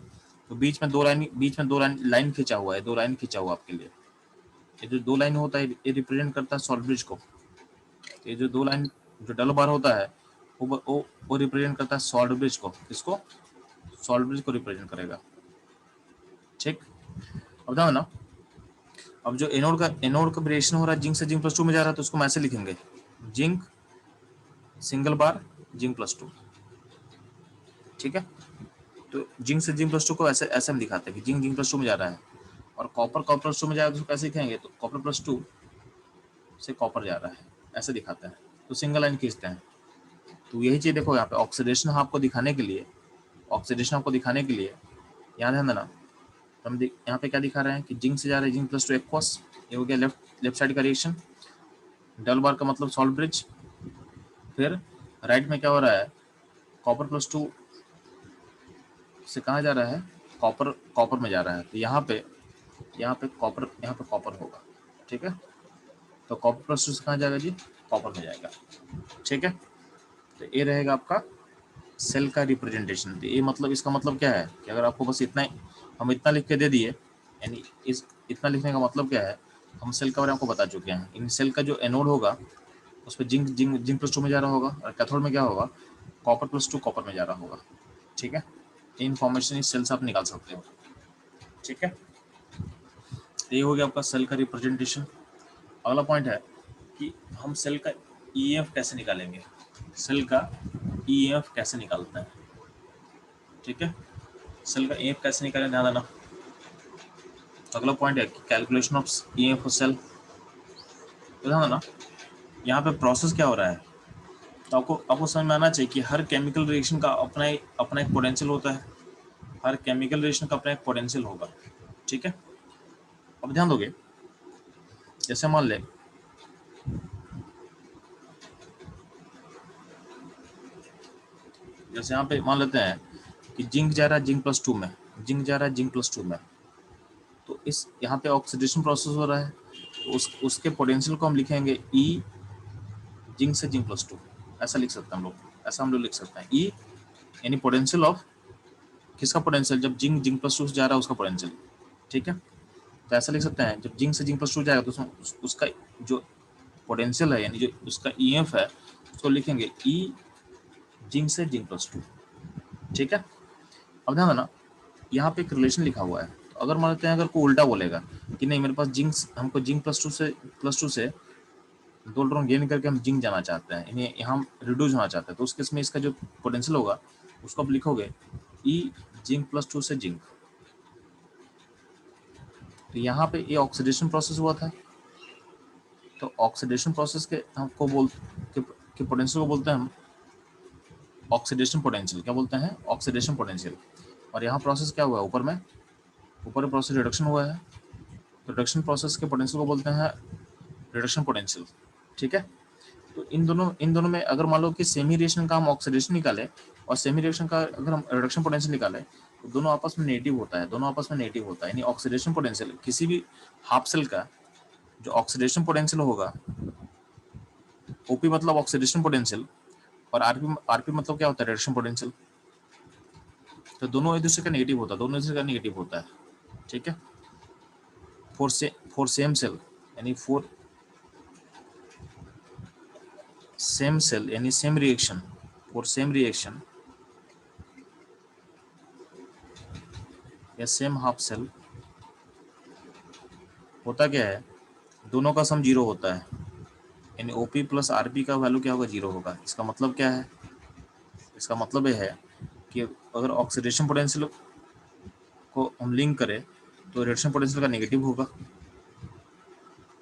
तो बीच में दो लाइन खींचा हुआ है, 2 लाइन खींचा हुआ आपके लिए। ये जो 2 लाइन होता है ये रिप्रेजेंट करता है सॉल्ट ब्रिज को। ये जो 2 लाइन जो डबल बार होता है वो रिप्रेजेंट करता है सॉल्ट ब्रिज को। किसको, सॉल्ट ब्रिज को रिप्रेजेंट करेगा, ठीक। अब ध्यान ना, अब जो एनोड का वेरिएशन हो रहा है जिंक से जिंक +2 में जा रहा है तो उसको हम ऐसे लिखेंगे, जिंक सिंगल बार जिंक +2, ठीक है। तो जिंक से जिंक +2 को ऐसे हम दिखाते हैं कि जिंक +2 में जा रहा है, और कॉपर +2 में जा रहा है तो उसको कैसे लिखेंगे, तो कॉपर +2 से कॉपर जा रहा है, ऐसे दिखाते हैं, तो सिंगल लाइन खींचते हैं। तो यही चीज देखो यहाँ पे ऑक्सीडेशन हाफ को दिखाने के लिए यहाँ ध्यान देना, हम यहाँ पे क्या दिखा रहे हैं कि जिंक से जा रहे हैं जिंक +2 एक्वस, ये हो गया लेफ्ट साइड का रिएक्शन, डबल बार का मतलब सॉल्ट ब्रिज। फिर राइट में क्या हो रहा है, कॉपर +2 से कहाँ जा रहा है, कॉपर में जा रहा है, तो यहाँ पे कॉपर होगा, ठीक है। तो कॉपर +2 से कहाँ जाएगा जी, कॉपर में जाएगा, ठीक है। तो ये रहेगा आपका सेल का रिप्रेजेंटेशन। तो ये मतलब इसका मतलब क्या है कि अगर आपको बस हम इतना लिख के दे दिए, यानी इतना लिखने का मतलब क्या है, हम सेल के बारे में आपको बता चुके हैं। इन सेल का जो एनोड होगा उस पर जिंक +2 में जा रहा होगा, और कैथोड में क्या होगा, कॉपर +2 कॉपर में जा रहा होगा, ठीक है। ये इन्फॉर्मेशन इस सेल से आप निकाल सकते हो, ठीक है। ये हो गया आपका सेल का रिप्रेजेंटेशन। अगला पॉइंट है कि हम सेल का ईएफ कैसे निकालेंगे, सेल का ईएफ कैसे निकालते हैं, ठीक है। सेल का ईएफ कैसे निकालें, ध्यान देना। अगला पॉइंट है कि calculation of EF of cell. तो ध्यान देना, यहाँ पे प्रोसेस क्या हो रहा है, तो आपको समझ में आना चाहिए कि हर केमिकल रिएक्शन का अपना एक पोटेंशियल होता है, हर केमिकल रिएक्शन का अपना एक पोटेंशियल होगा, ठीक है। अब ध्यान दोगे, जैसे मान ले जैसे यहाँ पे मान लेते हैं कि जिंक जा रहा है जिंक +2 में, तो इस यहाँ पे ऑक्सीडेशन प्रोसेस हो रहा है, तो उसके पोटेंशियल को हम लिखेंगे ई जिंक से जिंक +2, ऐसा लिख सकते हैं हम लोग, ऐसा हम लोग लिख सकते हैं ई, यानी पोटेंशियल ऑफ किसका पोटेंशियल, जब जिंक +2 से जा रहा है उसका पोटेंशियल, ठीक है। तो ऐसा लिख सकते हैं, जब जिंक से जिंक +2 जाएगा तो उसका जो पोटेंशियल है, यानी जो उसका ईएफ है उसको लिखेंगे ई जिंक से जिंक +2, ठीक है। अब ध्यान देना, यहाँ पे एक रिलेशन लिखा हुआ है, तो अगर मान लेते हैं अगर कोई उल्टा बोलेगा कि नहीं मेरे पास हमको जिंक +2 से 2 इलेक्ट्रॉन गेन करके हम जिंक जाना चाहते हैं, इन्हें यहाँ हम रिड्यूस होना चाहते हैं, तो उस केस में इसका जो पोटेंशियल होगा उसको आप लिखोगे ई जिंक +2 से जिंक। तो यहाँ पे ये ऑक्सीडेशन प्रोसेस हुआ था, तो ऑक्सीडेशन प्रोसेस के पोटेंशियल को बोलते हैं हम ऑक्सीडेशन पोटेंशियल। क्या बोलते हैं, ऑक्सीडेशन पोटेंशियल। और यहाँ प्रोसेस क्या हुआ है, ऊपर प्रोसेस रिडक्शन हुआ है, तो रिडक्शन प्रोसेस के पोटेंशियल को बोलते हैं रिडक्शन पोटेंशियल, ठीक है। तो इन दोनों में अगर मान लो कि सेमी रिएक्शन का हम ऑक्सीडेशन निकाले और सेमी रिएक्शन का अगर हम रिडक्शन पोटेंशियल निकालें तो दोनों आपस में नेगेटिव होता है, दोनों आपस में नेगेटिव होता है। यानी ऑक्सीडेशन पोटेंशियल किसी भी हाफ सेल का जो ऑक्सीडेशन पोटेंशियल होगा, ओपी मतलब ऑक्सीडेशन पोटेंशियल और आरपी मतलब क्या होता है, रिडक्शन पोटेंशियल, तो दोनों एक दूसरे का नेगेटिव होता है, दोनों एक दूसरे का नेगेटिव होता है। ठीक है, फॉर सेम सेल यानी फॉर सेम सेल यानी same reaction, for same reaction या सेम हाफ सेल होता क्या है, दोनों का सम जीरो होता है। यानी ओपी प्लस आरपी का वैल्यू क्या होगा, जीरो होगा। इसका मतलब क्या है, इसका मतलब यह है कि अगर ऑक्सीडेशन पोटेंशियल को हम लिंक करें तो रिडक्शन पोटेंशियल का नेगेटिव होगा,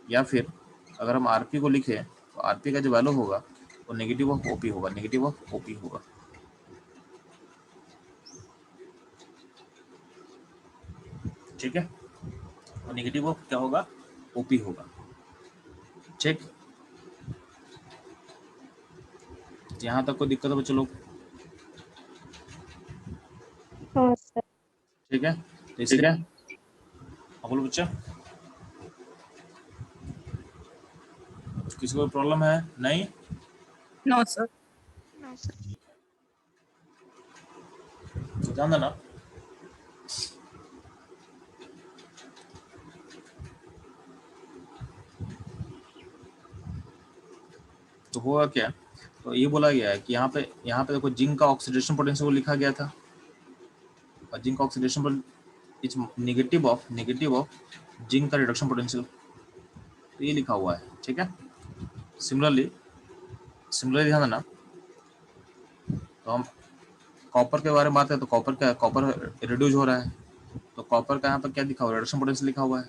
या फिर अगर हम आरपी को लिखें तो आरपी का जो वैल्यू होगा वो नेगेटिव ऑफ ओपी होगा, नेगेटिव ऑफ ओपी होगा। ठीक है, और नेगेटिव ऑफ क्या होगा, ओपी होगा। ठीक, यहाँ तक कोई दिक्कत है बच्चों लोग? हाँ सर। ठीक है, तो इसलिए बोलो बच्चा, किसी को प्रॉब्लम है? नहीं, No, sir. तो ध्यान देना। तो हुआ क्या, तो ये बोला गया है कि यहाँ पे देखो जिंक का ऑक्सीडेशन पोटेंशियल को लिखा गया था, और जिंक का oxidation potential is negative of zinc का रिडक्शन पोटेंशियल, तो ये लिखा हुआ है। ठीक है, सिमिलरली ध्यान देना, तो हम कॉपर के बारे में बात करें तो कॉपर क्या है, कॉपर रिड्यूस हो रहा है, तो कॉपर का यहाँ पर क्या दिखा हुआ है, रिडक्शन पोटेंशियल लिखा हुआ है।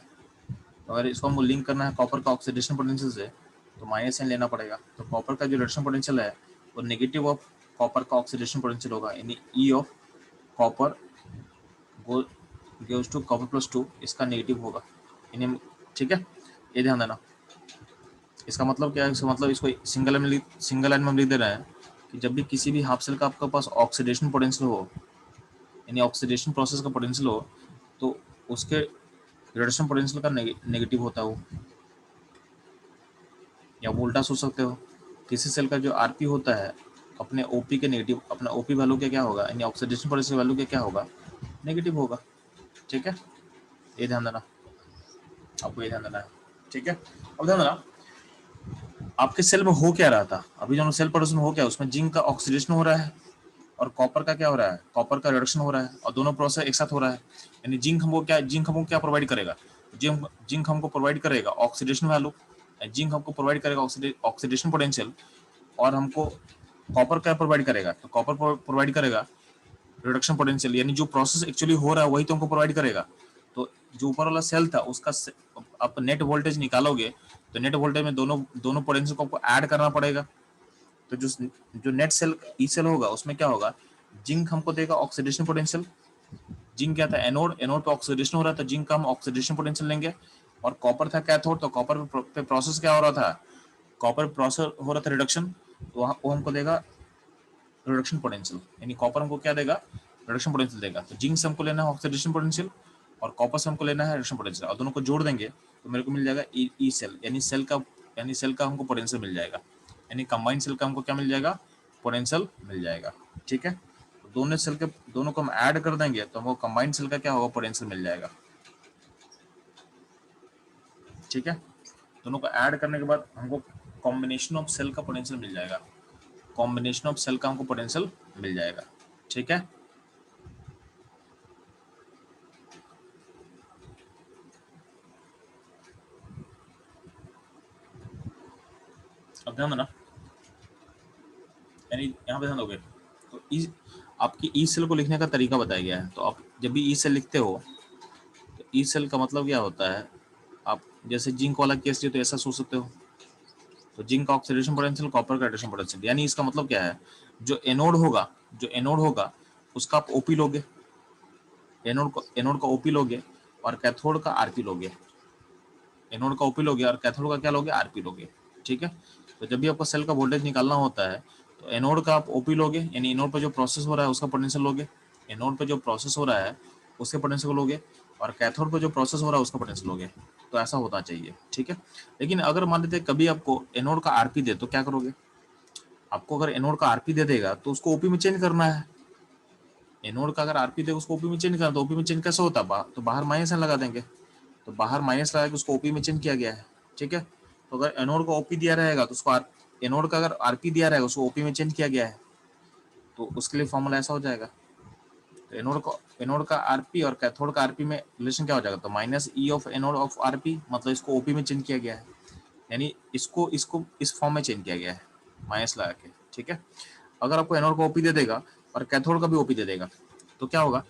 तो अगर इसको हमको लिंक करना है कॉपर का ऑक्सीडेशन पोटेंशियल से तो माइनस साइन लेना पड़ेगा। तो कॉपर का जो रिडक्शन पोटेंशियल है वो नेगेटिव ऑफ कॉपर का ऑक्सीडेशन पोटेंशियल होगा, यानी E of copper goes to copper plus 2, इसका नेगेटिव होगा। ठीक है, ये ध्यान देना। इसका मतलब क्या है, इसका मतलब इसको सिंगल लाइन में हम लिख दे रहे हैं कि जब भी किसी भी हाफ सेल का आपके पास ऑक्सीडेशन पोटेंशियल हो, यानी ऑक्सीडेशन प्रोसेस का पोटेंशियल हो, तो उसके रिडक्शन पोटेंशियल का नेगेटिव होता है वो। या उल्टा सोच सकते हो, किसी सेल का जो आरपी होता है अपने ओपी के नेगेटिव, अपना ओपी वैल्यू क्या होगा, यानी ऑक्सीडेशन पोटेंशियल वैल्यू क्या होगा, नेगेटिव होगा। ठीक है, ये ध्यान देना, आपको ये ध्यान देना है। ठीक है, अब ध्यान देना, आपके सेल में हो क्या रहा था, अभी जो सेल प्रोडक्शन हो क्या, उसमें जिंक का ऑक्सीडेशन हो रहा है और कॉपर का क्या हो रहा है, कॉपर का रिडक्शन हो रहा है, और दोनों प्रोसेस एक साथ हो रहा है। यानी जिंक हमको क्या प्रोवाइड करेगा, जिंक हमको प्रोवाइड करेगा ऑक्सीडेशन वैल्यू, जिंक हमको प्रोवाइड करेगा ऑक्सीडेशन पोटेंशियल, और हमको कॉपर क्या प्रोवाइड करेगा, तो कॉपर प्रोवाइड करेगा रिडक्शन पोटेंशियल। यानी जो प्रोसेस एक्चुअली हो रहा है वही तुमको प्रोवाइड करेगा। तो जो ऊपर वाला सेल था उसका आप नेट वोल्टेज निकालोगे तो नेट वोल्टेज में दोनों पोटेंशियल को आपको ऐड करना पड़ेगा। तो जो नेट सेल ई सेल होगा उसमें क्या होगा, जिंक हमको देगा ऑक्सीडेशन पोटेंशियल। जिंक क्या था, एनोड पे ऑक्सीडेशन हो रहा था, जिंक का हम ऑक्सीडेशन पोटेंशियल लेंगे। और कॉपर था कैथोड, तो कॉपर पे प्रोसेस क्या हो रहा था, कॉपर प्रोसेस हो रहा था रिडक्शन, तो वो हमको देगा रिडक्शन पोटेंशियल। यानी कॉपर हमको क्या देगा, रिडक्शन पोटेंशियल देगा। तो जिंक से हमको लेना है ऑक्सीडेशन पोटेंशियल और कॉपर से हमको लेना है रिडक्शन पोटेंशियल, और दोनों को जोड़ देंगे तो मेरे को मिल जाएगा ई सेल, यानी सेल का हमको पोटेंशियल मिल जाएगा। यानी कंबाइंड सेल का हमको क्या मिल जाएगा, पोटेंशियल मिल जाएगा। ठीक है, तो दोनों को हम ऐड कर देंगे तो हमको कंबाइंड सेल का क्या होगा, पोटेंशियल मिल जाएगा। ठीक है, दोनों को ऐड करने के बाद हमको कॉम्बिनेशन ऑफ सेल का पोटेंशियल मिल जाएगा, कॉम्बिनेशन ऑफ सेल का हमको पोटेंशियल मिल जाएगा। ठीक है, अब ध्यान देना, यानी यहाँ पे ध्यान दोगे तो आपकी ई सेल को लिखने का तरीका बताया गया है। तो आप जब भी ई सेल लिखते हो तो ई सेल का मतलब क्या होता है, आप जैसे जिंक वाला केस लिया तो ऐसा सोच सकते हो, तो जिंक का ऑक्सीडेशन पोटेंशियल, कॉपर का रिडक्शन पोटेंशियल। यानी इसका मतलब क्या है, जो एनोड होगा उसका आप ओपी लोगे, एनोड का ओपी लोगे और कैथोड का आरपी लोगे, एनोड का ओपी लोगे और कैथोड का क्या लोगे, आरपी लोगे। ठीक है, तो जब भी आपको सेल का वोल्टेज निकालना होता है तो एनोड का आप ओपी लोगे, यानी एनोड पे जो प्रोसेस हो रहा है उसका पोटेंशियल लोगे, एनोड पे जो प्रोसेस हो रहा है उसके पोटेंशियल लोगे, और कैथोड पे जो प्रोसेस हो रहा है उसका पोटेंशियल लोगे। तो ऐसा होना चाहिए, ठीक है। लेकिन अगर मान लेते कभी आपको एनोड का आरपी दे तो क्या करोगे? आपको अगर एनोड का आरपी दे देगा तो उसको ओपी में चेंज करना है। एनोड का अगर आरपी दे उसको ओपी में चेंज करना, तो ओपी में चेंज कैसे होता है? तो बाहर माइनस लगा देंगे, तो बाहर माइनस लगा के उसको ओपी में चेंज किया गया है, ठीक है। तो अगर एनोड को ओपी दिया रहेगा तो उसको एनोड का अगर आरपी दिया रहेगा उसको ओपी में चेंज किया गया है, तो उसके लिए फॉर्मूला ऐसा हो जाएगा। तो एनोड का आरपी और कैथोड का आरपी में रिलेशन क्या हो जाएगा? तो minus E of anode of RP, मतलब इसको ओपी में चेंज किया गया है, यानी इसको इसको इस फॉर्म में चेंज किया गया है माइनस लगा के, ठीक है। अगर आपको एनोड का ओपी दे देगा और कैथोड का भी ओपी दे देगा तो क्या होगा?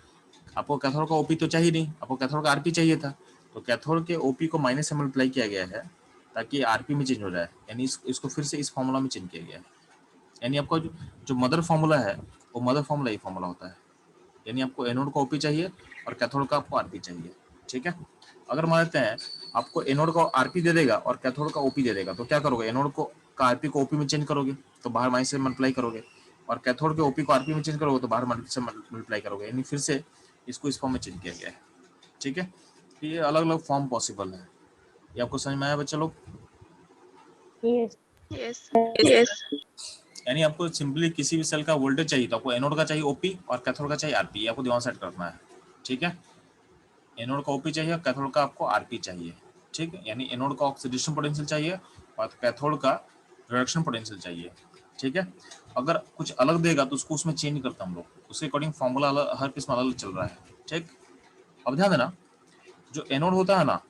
आपको कैथोड का ओपी तो चाहिए नहीं, आपको कैथोड का आरपी चाहिए था, तो कैथोड के ओपी को माइनस से मल्टीप्लाई किया गया है ताकि आरपी में चेंज हो जाए, यानी इसको फिर से इस फॉर्मूला में चेंज किया गया है। यानी आपका जो मदर फॉर्मूला है वो मदर फॉर्मूला ही फॉर्मूला होता है, यानी आपको एनोड का ओपी चाहिए और कैथोड का आपको आरपी चाहिए, ठीक है। अगर मान लेते हैं आपको एनोड का आरपी दे देगा और कैथोड का ओपी दे देगा, तो क्या करोगे? एनोड को का आरपी को ओपी में चेंज करोगे तो बाहर माइनस से मल्टीप्लाई करोगे, और कैथोड के ओपी को आरपी में चेंज करोगे तो बाहर माइनस से मल्टीप्लाई करोगे, यानी फिर से इसको इस फॉर्म में चेंज किया गया है, ठीक है। तो ये अलग अलग फॉर्म पॉसिबल है। ये आपको समझ में आया बच्चा लोग? Yes. Yes. यानी आपको सिंपली किसी भी सेल का वोल्टेज चाहिए तो आपको एनोड का चाहिए ओपी और कैथोड का चाहिए आरपी, आपको दिमाग सेट करना है, ठीक है। एनोड का ओपी चाहिए और कैथोड का आपको आरपी चाहिए, ठीक है। यानी एनोड का ऑक्सीडेशन पोटेंशियल चाहिए और कैथोड का रिडक्शन पोटेंशियल चाहिए, ठीक है। अगर कुछ अलग देगा तो उसको उसमें चेंज करते हम लोग, उसके अकॉर्डिंग फॉर्मूला अलग, हर किस्म अलग चल रहा है, ठीक। अब ध्यान देना, जो एनोड होता है ना,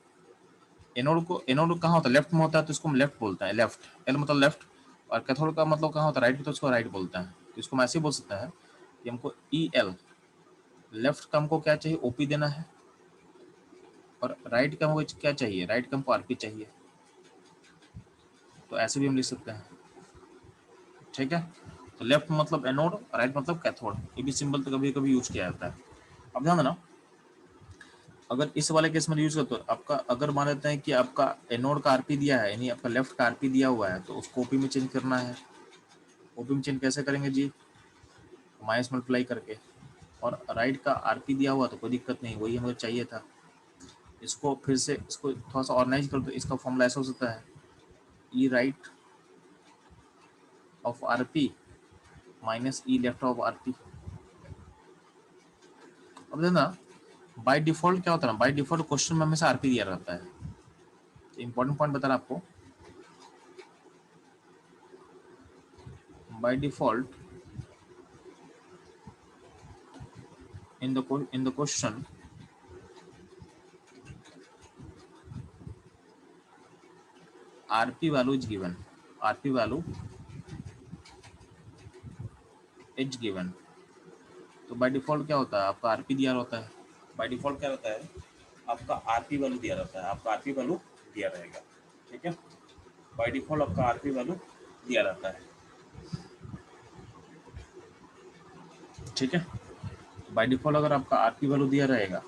एनोड कहाँ होता है? लेफ्ट में होता है, तो इसको हम लेफ्ट बोलते हैं, लेफ्ट, एल मतलब लेफ्ट, और कैथोड का मतलब कहाँ होता है? राइट, तो इसको राइट बोलते हैं। तो इसको हम ऐसे ही बोल सकते हैं कि हमको ई एल, लेफ्ट का हमको क्या चाहिए? ओपी देना है, और राइट का हमको क्या चाहिए? राइट का हमको आरपी चाहिए, तो ऐसे भी हम लिख सकते हैं, ठीक है। तो लेफ्ट मतलब एनोड, राइट मतलब कैथोड, ये भी सिंबल तो कभी कभी यूज किया जाता है। अब ध्यान देना, अगर इस वाले केस में यूज करते हो आपका, अगर मान लेते हैं कि आपका एनोड का आरपी दिया है, यानी आपका लेफ्ट का आरपी दिया हुआ है, तो उसको ओपी में चेंज करना है। ओपी में चेंज कैसे करेंगे जी? माइनस मल्टीप्लाई करके। और राइट का आरपी दिया हुआ तो कोई दिक्कत नहीं, वही हमें चाहिए था। इसको फिर से इसको थोड़ा सा ऑर्गेनाइज कर दो, इसका फॉर्मूला ऐसा हो सकता है E right of RP minus E left of RP. अब देखना, बाय डिफॉल्ट क्या होता है ना, बाय डिफॉल्ट क्वेश्चन में हमेशा आरपी दिया रहता है। इंपॉर्टेंट पॉइंट बता रहा आपको, by default in the question rp value is given, rp value is given, तो बाय डिफॉल्ट क्या होता है? आपका आरपी दिया रहता है। बाय डिफॉल्ट क्या रहता है? आपका आरपी वैल्यू दिया रहता है, आपका आरपी वैल्यू दिया रहेगा, ठीक है। बाय डिफॉल्ट आपका आरपी वैल्यू दिया रहता है, ठीक है। बाय डिफॉल्ट अगर आपका आरपी वैल्यू दिया रहेगा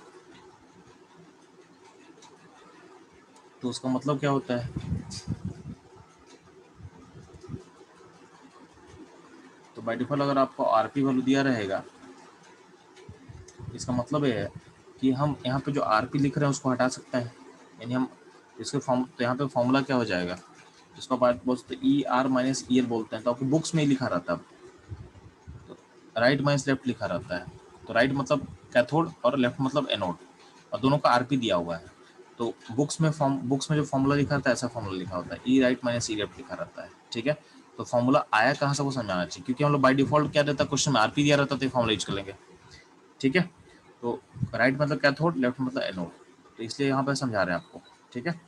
तो उसका मतलब क्या होता है? तो बाय डिफॉल्ट अगर आपको आरपी वैल्यू दिया रहेगा, इसका मतलब ये है कि हम यहाँ पे जो आरपी लिख रहे हैं उसको हटा सकते हैं, यानी हम इसके फॉर्म, तो यहाँ पे फॉर्मूला क्या हो जाएगा? इसका बात बोलते E R minus E L बोलते हैं, तो आपको बुक्स में ही लिखा रहता है, तो राइट माइनस लेफ्ट लिखा रहता है। तो राइट मतलब कैथोड और लेफ्ट मतलब एनोड, और दोनों का आरपी दिया हुआ है। तो बुक्स में जो फॉर्मूला लिखा रहता है ऐसा फॉर्मूला लिखा होता है, E right minus E left लिखा रहता है, ठीक है। तो फॉर्मूला आया कहाँ से वो समझाना चाहिए, क्योंकि हम लोग बाई डिफॉल्ट क्या रहता है, क्वेश्चन में आरपी दिया रहता है, तो फॉर्मूला यूज कर लेंगे, ठीक है। तो राइट मतलब कैथोड, लेफ्ट मतलब एनोड, तो इसलिए यहाँ पर समझा रहे हैं आपको, ठीक है।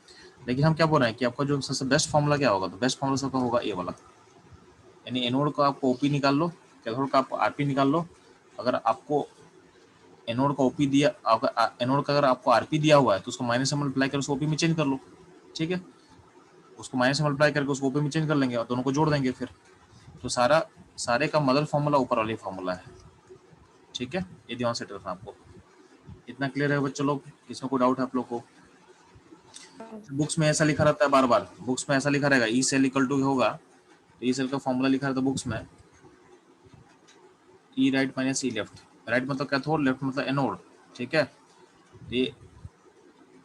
लेकिन हम क्या बोल रहे हैं कि आपका जो सबसे बेस्ट फॉर्मूला क्या होगा? तो बेस्ट फॉर्मूला सबका होगा ये वाला, यानी एनोड का आपको ओपी निकाल लो, कैथोड का आपको आरपी निकाल लो। अगर आपको एनोड का ओपी दिया, एनोड का अगर आपको आरपी दिया हुआ है तो उसको माइनस से मल्टीप्लाई कर उसको ओपी में चेंज कर लो, ठीक है। उसको माइनस से मल्टीप्लाई करके उसको ओपी में चेंज कर लेंगे और दोनों को जोड़ देंगे फिर। तो सारे का मदर फॉर्मूला ऊपर वाली फॉर्मूला है, ठीक है। ये ध्यान से रखना आपको। इतना क्लियर है बच्चों लोग? इसमें कोई डाउट है आप लोग को? बुक्स में ऐसा लिखा रहता है, बार बार बुक्स में ऐसा लिखा रहेगा ई सेल इक्वल टू होगा, तो ई सेल का फॉर्मूला लिखा रहता है बुक्स में ई right minus E left, right मतलब कैथोड, लेफ्ट मतलब एनोड, ठीक है। ये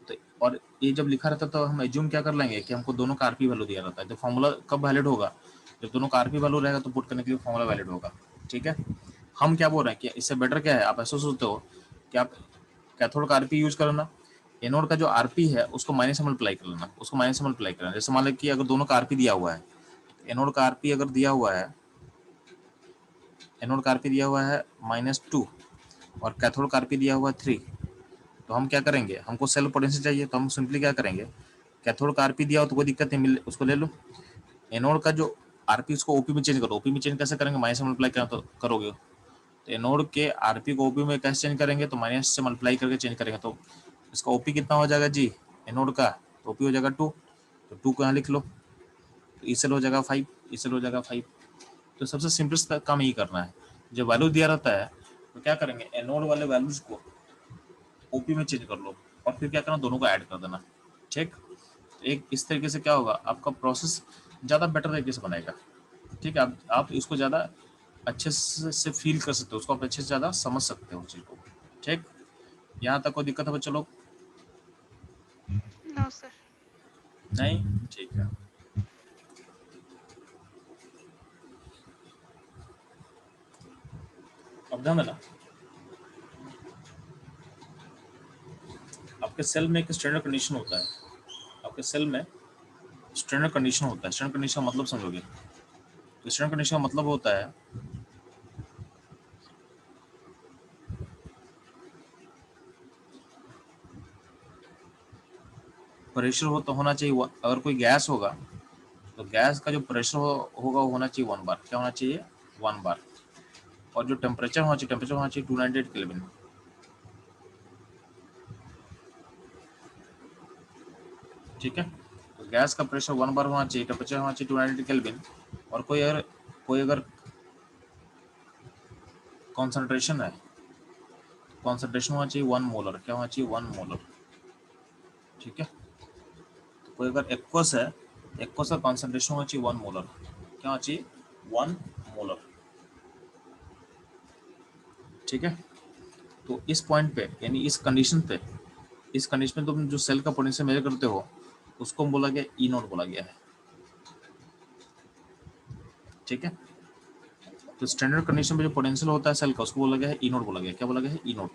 तो और ये जब लिखा रहता है तो हम एज्यूम क्या कर लेंगे कि हमको दोनों का आरपी वैल्यू दिया रहता है। तो फॉर्मूला कब वैलिड होगा, जब दोनों का आरपी वैल्यू रहेगा तो पुट करने के लिए फॉर्मूला वैलिड होगा, ठीक है। हम क्या बोल रहे हैं कि इससे बेटर क्या है, आप ऐसा सोचते हो कि आप कैथोड का आरपी यूज करना, एनोड का जो आरपी है उसको माइनस से मल्टीप्लाई कर लेना, उसको माइनस से मल्टीप्लाई करना। जैसे मान लो कि अगर दोनों का आरपी दिया हुआ है, एनोड का आरपी अगर दिया हुआ है, एनोड का आरपी दिया हुआ है -2 और कैथोड का आरपी दिया हुआ है 3, तो हम क्या करेंगे, हमको सेल पोटेंशियल चाहिए, तो हम सिंपली क्या करेंगे, कैथोड का आरपी दिया हो तो कोई दिक्कत नहीं, मिल उसको ले लो। एनोड का जो आरपी उसको ओपी में चेंज करो, ओपी में चेंज कैसे करेंगे, माइनस से मल्टीप्लाई करना तो करोगे। तो एनोड के आरपी को ओपी में कैसे चेंज करेंगे, तो माइनस से मल्टीप्लाई करके चेंज करेंगे। तो इसका ओपी कितना हो जाएगा जी, एनोड का, तो ओपी हो जाएगा 2, तो 2 को यहाँ लिख लो, तो ई सेल हो जाएगा 5, ई सेल हो जाएगा 5। तो सबसे सिंपलेस्ट काम यही करना है, जब वैल्यू दिया रहता है तो क्या करेंगे, एनोड वाले वैल्यूज को ओपी में चेंज कर लो और फिर क्या करना, दोनों को ऐड कर देना, ठीक। एक इस तरीके से क्या होगा, आपका प्रोसेस ज़्यादा बेटर तरीके से बनेगा, ठीक है। आप इसको ज़्यादा अच्छे से फील कर सकते हो, उसको आप अच्छे से ज़्यादा समझ सकते हो चीज़ को, ठीक। यहाँ तक कोई दिक्कत है बच्चों लोग? No sir. नहीं, ठीक है। अब ध्यान देना, आपके सेल में एक स्टैंडर्ड कंडीशन होता है, आपके सेल में स्टैंडर्ड कंडीशन होता है। स्टैंडर्ड कंडीशन का मतलब समझोगे, तो स्टैंडर्ड कंडीशन का मतलब होता है प्रेशर हो तो होना चाहिए अगर कोई गैस होगा तो गैस का जो प्रेशर होगा वो होना चाहिए 1 बार, क्या होना चाहिए, 1 बार। और जो टेम्परेचर होना चाहिए, टेम्परेचर होना चाहिए 298 केल्विन, ठीक है। तो गैस का प्रेशर 1 बार होना चाहिए, टेम्परेचर होना चाहिए 298 केल्विन, और कोई अगर कॉन्सेंट्रेशन है, कॉन्सेंट्रेशन होना चाहिए 1 मोलर, क्या होना चाहिए, 1 मोलर, ठीक है। तो कोई अगर एक्वस है, एक्वस का कॉन्सेंट्रेशन होना चाहिए 1 मोलर, क्या होना चाहिए, 1 मोलर, ठीक है। तो इस पॉइंट पे यानी इस कंडीशन में तुम जो सेल का पोटेंशियल मेजर करते हो उसको बोला गया ई नोट बोला गया है, ठीक है। तो स्टैंडर्ड कंडीशन में जो पोटेंशियल होता है सेल का उसको बोला गया है ई नोट बोला गया, क्या बोला गया है, ई नोट,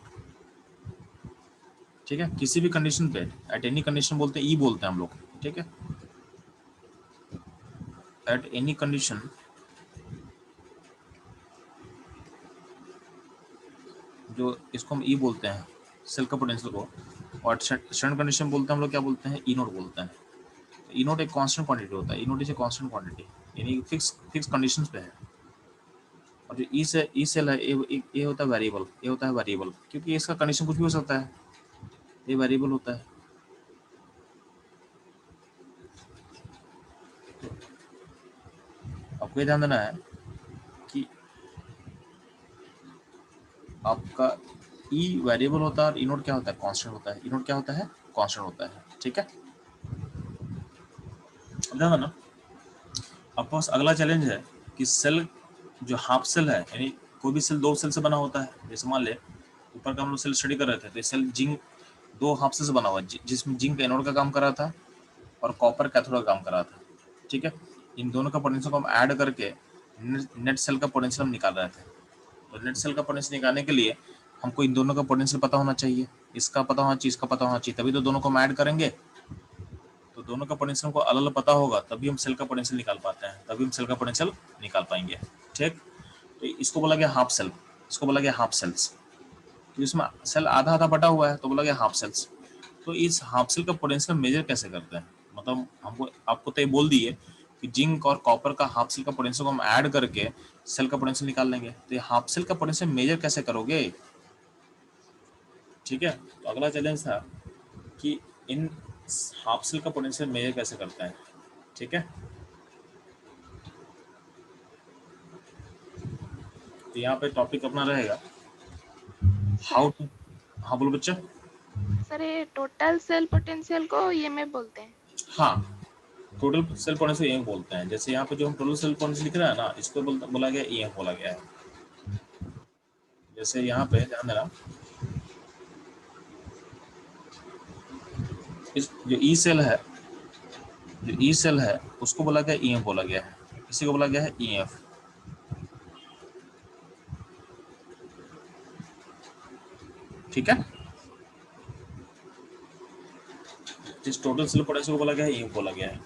ठीक है। किसी भी कंडीशन पे एट एनी कंडीशन बोलते हैं, ई बोलते हैं हम लोग, ठीक है। एट एनी कंडीशन जो इसको हम ई बोलते हैं सेल का पोटेंशियल को, और स्टैंडर्ड कंडीशन बोलते हैं हम लोग क्या बोलते हैं, ई नोट बोलते हैं। ई नोट एक कांस्टेंट क्वांटिटी होता है, E naught is a constant quantity, यानी फिक्स कंडीशंस पे है। और जो ई सेल है ये होता है वेरिएबल, ये होता है वेरिएबल, क्योंकि इसका कंडीशन कुछ भी हो सकता है, ये वेरिएबल होता है। आपको ये ध्यान देना है कि आपका ई वेरिएबल होता है और ई नोट क्या होता है, कांस्टेंट होता है। ई नोट क्या होता है, कांस्टेंट होता है, ठीक है। अब ध्यान देना, अब पास अगला चैलेंज है कि सेल जो हाफ सेल है, यानी कोई भी सेल 2 सेल से बना होता है। जैसे मान ले ऊपर का हम लोग सेल स्टडी कर रहे थे, तो सेल जिंक 2 हाफ सेल से बना हुआ है, जिसमें जिंक एनोड का काम कर रहा था और कॉपर कैथोड का काम कर रहा था, ठीक है। इन दोनों का पोटेंशियल को हम ऐड करके नेट सेल का पोटेंशियल हम निकाल रहे थे। तो नेट सेल का पोटेंशियल निकालने के लिए हमको इन दोनों का पोटेंशियल पता होना चाहिए, इसका पता होना चाहिए, इसका पता होना चाहिए, तभी तो दोनों को हम ऐड करेंगे। तो दोनों का पोटेंशियल को अलग अलग पता होगा तभी हम सेल का पोटेंशियल निकाल पाते हैं, तभी हम सेल का पोटेंशियल निकाल पाएंगे, ठीक। तो इसको बोला गया हाफ सेल, इसको बोला गया हाफ सेल्स। तो इसमें सेल आधा आधा बटा हुआ है तो बोला गया हाफ सेल्स। तो इस हाफ सेल का पोटेंशियल मेजर कैसे करते हैं, मतलब हमको आपको तो ये बोल दिए कि जिंक और कॉपर का हाफ सेल का पोटेंशियल को हम ऐड करके सेल का पोटेंशियल निकाल लेंगे। तो ये हाफ सेल का पोटेंशियल मेजर कैसे करोगे, ठीक है। तो अगला चैलेंज था कि इन हाफ सेल का पोटेंशियल मेजर कैसे करते हैं, ठीक है। तो यहाँ पे टॉपिक अपना रहेगा हाउ टू, हाँ बोलो बच्चा। सर ये टोटल सेल पोटेंशियल को ये में बोलते हैं। हाँ, टोटल सेल पोटेंशियल ईएमएफ बोलते हैं। जैसे यहाँ पे जो हम टोटल सेल पोटेंशियल लिख रहे हैं ना, इसको बोला गया ईएमएफ बोला गया है, जैसे यहाँ पे ध्यान देना, इस जो ई सेल है, जो ई सेल है उसको बोला गया ईएफ बोला गया है, इसी को बोला गया है ईएफ। ठीक है, जिस टोटल सेल पोटेंशियल को बोला गया है ईएफ बोला गया है।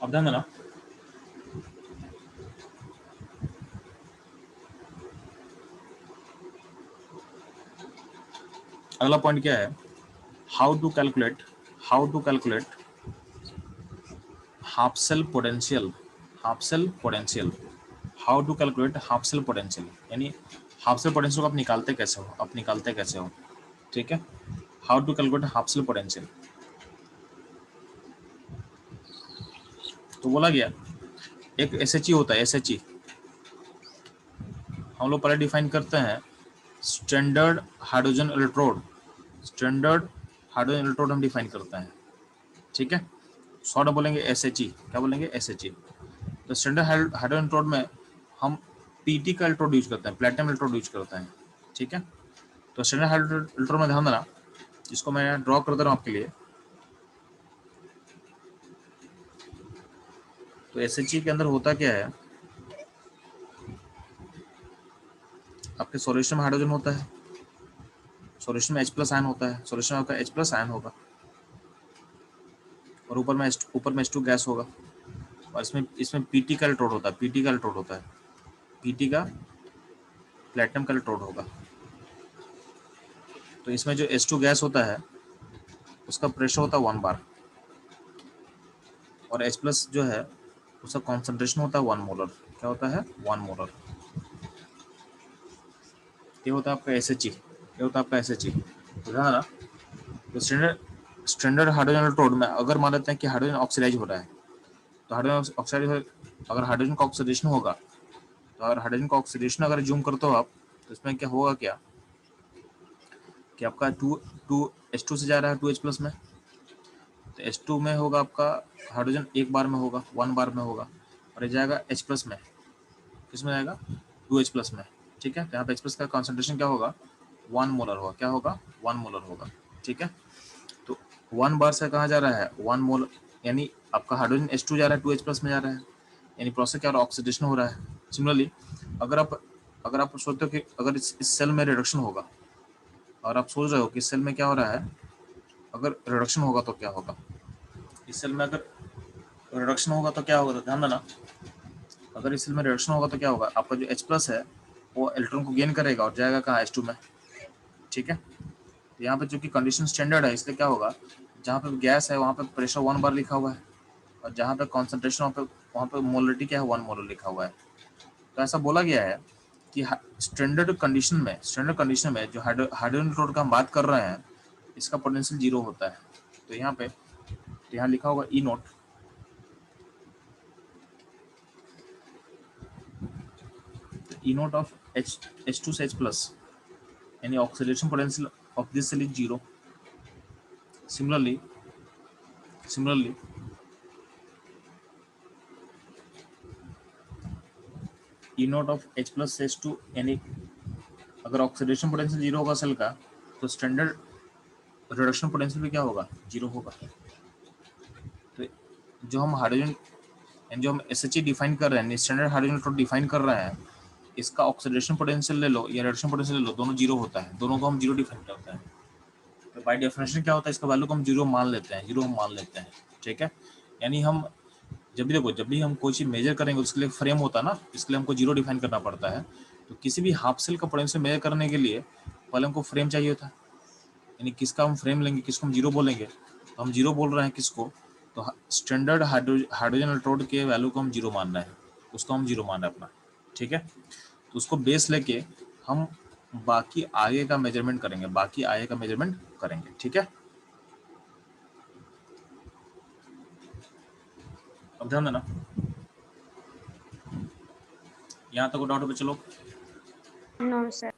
अब ध्यान देना, अगला पॉइंट क्या है, how to calculate half cell potential, half cell potential, how to calculate half cell potential, यानी हाफ सेल पोटेंशियल को आप निकालते कैसे हो, ठीक है। How to calculate half cell potential, तो बोला गया एक एसएचई होता है, एसएचई हम लोग पहले डिफाइन करते हैं standard hydrogen electrode, standard hydrogen electrode हम डिफाइन करते हैं, ठीक है। शॉर्ट बोलेंगे एसएचई, क्या बोलेंगे एसएचई। तो स्टैंडर्ड हाइड्रोजन इलेक्ट्रोड में हम पीटी का इलेक्ट्रोड यूज करते हैं, प्लैटिनम इलेक्ट्रोड यूज करते हैं, ठीक है। तो स्टैंडर्ड हाइड्रोजन इलेक्ट्रोड में ध्यान देना, जिसको मैं ड्रॉ कर दे रहा हूँ आपके लिए। तो एसएचई के अंदर होता क्या है, आपके सॉल्यूशन में हाइड्रोजन होता है, सॉल्यूशन में H+ आयन होता है, सॉल्यूशन में आपका H+ आयन होगा, और ऊपर में H2 गैस होगा, और इसमें पीटी का इलेक्ट्रोड होता है, पीटी का प्लेटिनम का इलेक्ट्रोड होगा। तो इसमें जो H2 गैस होता है उसका प्रेशर होता है 1 बार, और H+ जो है उसका कॉन्सेंट्रेशन होता है 1 मोलर। क्या होता है? 1 मोलर। ये होता है आपका एसएचई, तो ध्यान रखना, तो स्टैंडर्ड हाइड्रोजन इलेक्ट्रोड में अगर मान लेते हैं कि हाइड्रोजन ऑक्सीडाइज हो रहा है, तो हाइड्रोजन ऑक्साइड अगर हाइड्रोजन का ऑक्सीडेशन होगा, तो अगर हाइड्रोजन का ऑक्सीडेशन अगर जूम करते हो आप, तो इसमें क्या होगा, क्या कि आपका 2 H2 से जा रहा है 2H+ में, तो H2 में होगा आपका हाइड्रोजन 1 बार में होगा, 1 बार में होगा, और ये जाएगा H+ में, किसमें जाएगा? 2H+ में, ठीक है। तो यहाँ पे H+ का कॉन्सेंट्रेशन क्या होगा? 1 मोलर होगा। क्या होगा? 1 मोलर होगा, ठीक है। तो 1 बार से कहाँ जा रहा है? 1 मोलर, यानी आपका हाइड्रोजन H2 जा रहा है 2H+ में जा रहा है, यानी प्रोसेस क्या हो रहा है? ऑक्सीडेशन हो रहा है। सिमिलरली अगर आप सोचते हो कि अगर इस सेल में रिडक्शन होगा, और आप सोच रहे हो कि इस सेल में क्या हो रहा है, अगर रिडक्शन होगा तो क्या होगा, इस सेल में अगर रिडक्शन होगा तो क्या होगा, तो ध्यान देना, अगर इस सेल में रिडक्शन होगा तो क्या होगा, आपका जो H+ है वो इलेक्ट्रॉन को गेन करेगा और जाएगा कहाँ? H2 में, ठीक है। तो यहाँ पे चूंकि कंडीशन स्टैंडर्ड है, इसलिए क्या होगा, जहाँ पे गैस है वहाँ पे प्रेशर 1 बार लिखा हुआ है, और जहाँ पे कॉन्सेंट्रेशन वहाँ पे मोलरिटी क्या है? 1 मोलर लिखा हुआ है। तो ऐसा बोला गया है कि स्टैंडर्ड कंडीशन में जो हाइड्रोजन इलेक्ट्रोड का हम बात कर रहे हैं, इसका पोटेंशियल 0 होता है। तो यहाँ लिखा होगा E naught, E naught of H2 से H+, यानी oxidation potential of this cell is 0। Similarly, E naught of H+ से H2, यानी अगर ऑक्सीडेशन पोटेंशियल 0 होगा सेल का, तो स्टैंडर्ड रिडक्शन पोटेंशियल भी क्या होगा? 0 होगा। तो जो हम SHE डिफाइन कर रहे हैं, स्टैंडर्ड हाइड्रोजन इलेक्ट्रोड डिफाइन कर रहे हैं, इसका ऑक्सीडेशन पोटेंशियल ले लो या रिडक्शन पोटेंशियल ले लो, दोनों 0 होता है, दोनों को हम 0 डिफाइन करते हैं। तो बाय डेफिनेशन क्या होता है, इसका वैल्यू को हम 0 मान लेते हैं, ठीक है। यानी हम जब भी हम कोई चीज मेजर करेंगे उसके लिए फ्रेम होता है ना, इसके लिए हमको 0 डिफाइन करना पड़ता है। तो किसी भी हाफ सेल का पोटेंशियल मेजर करने के लिए पहले हमको फ्रेम चाहिए था, यानी किसका हम फ्रेम लेंगे, किसको हम 0 बोलेंगे, तो हम 0 बोल रहे हैं किसको, तो स्टैंडर्ड हाइड्रोजन इलेक्ट्रोड के वैल्यू को हम 0 मान रहे हैं, उसको हम 0 मान रहे हैं अपना, ठीक है। तो उसको बेस लेके हम बाकी आगे का मेजरमेंट करेंगे, ठीक है। अब ध्यान देना, यहाँ तक डाउट पे चलो। No sir.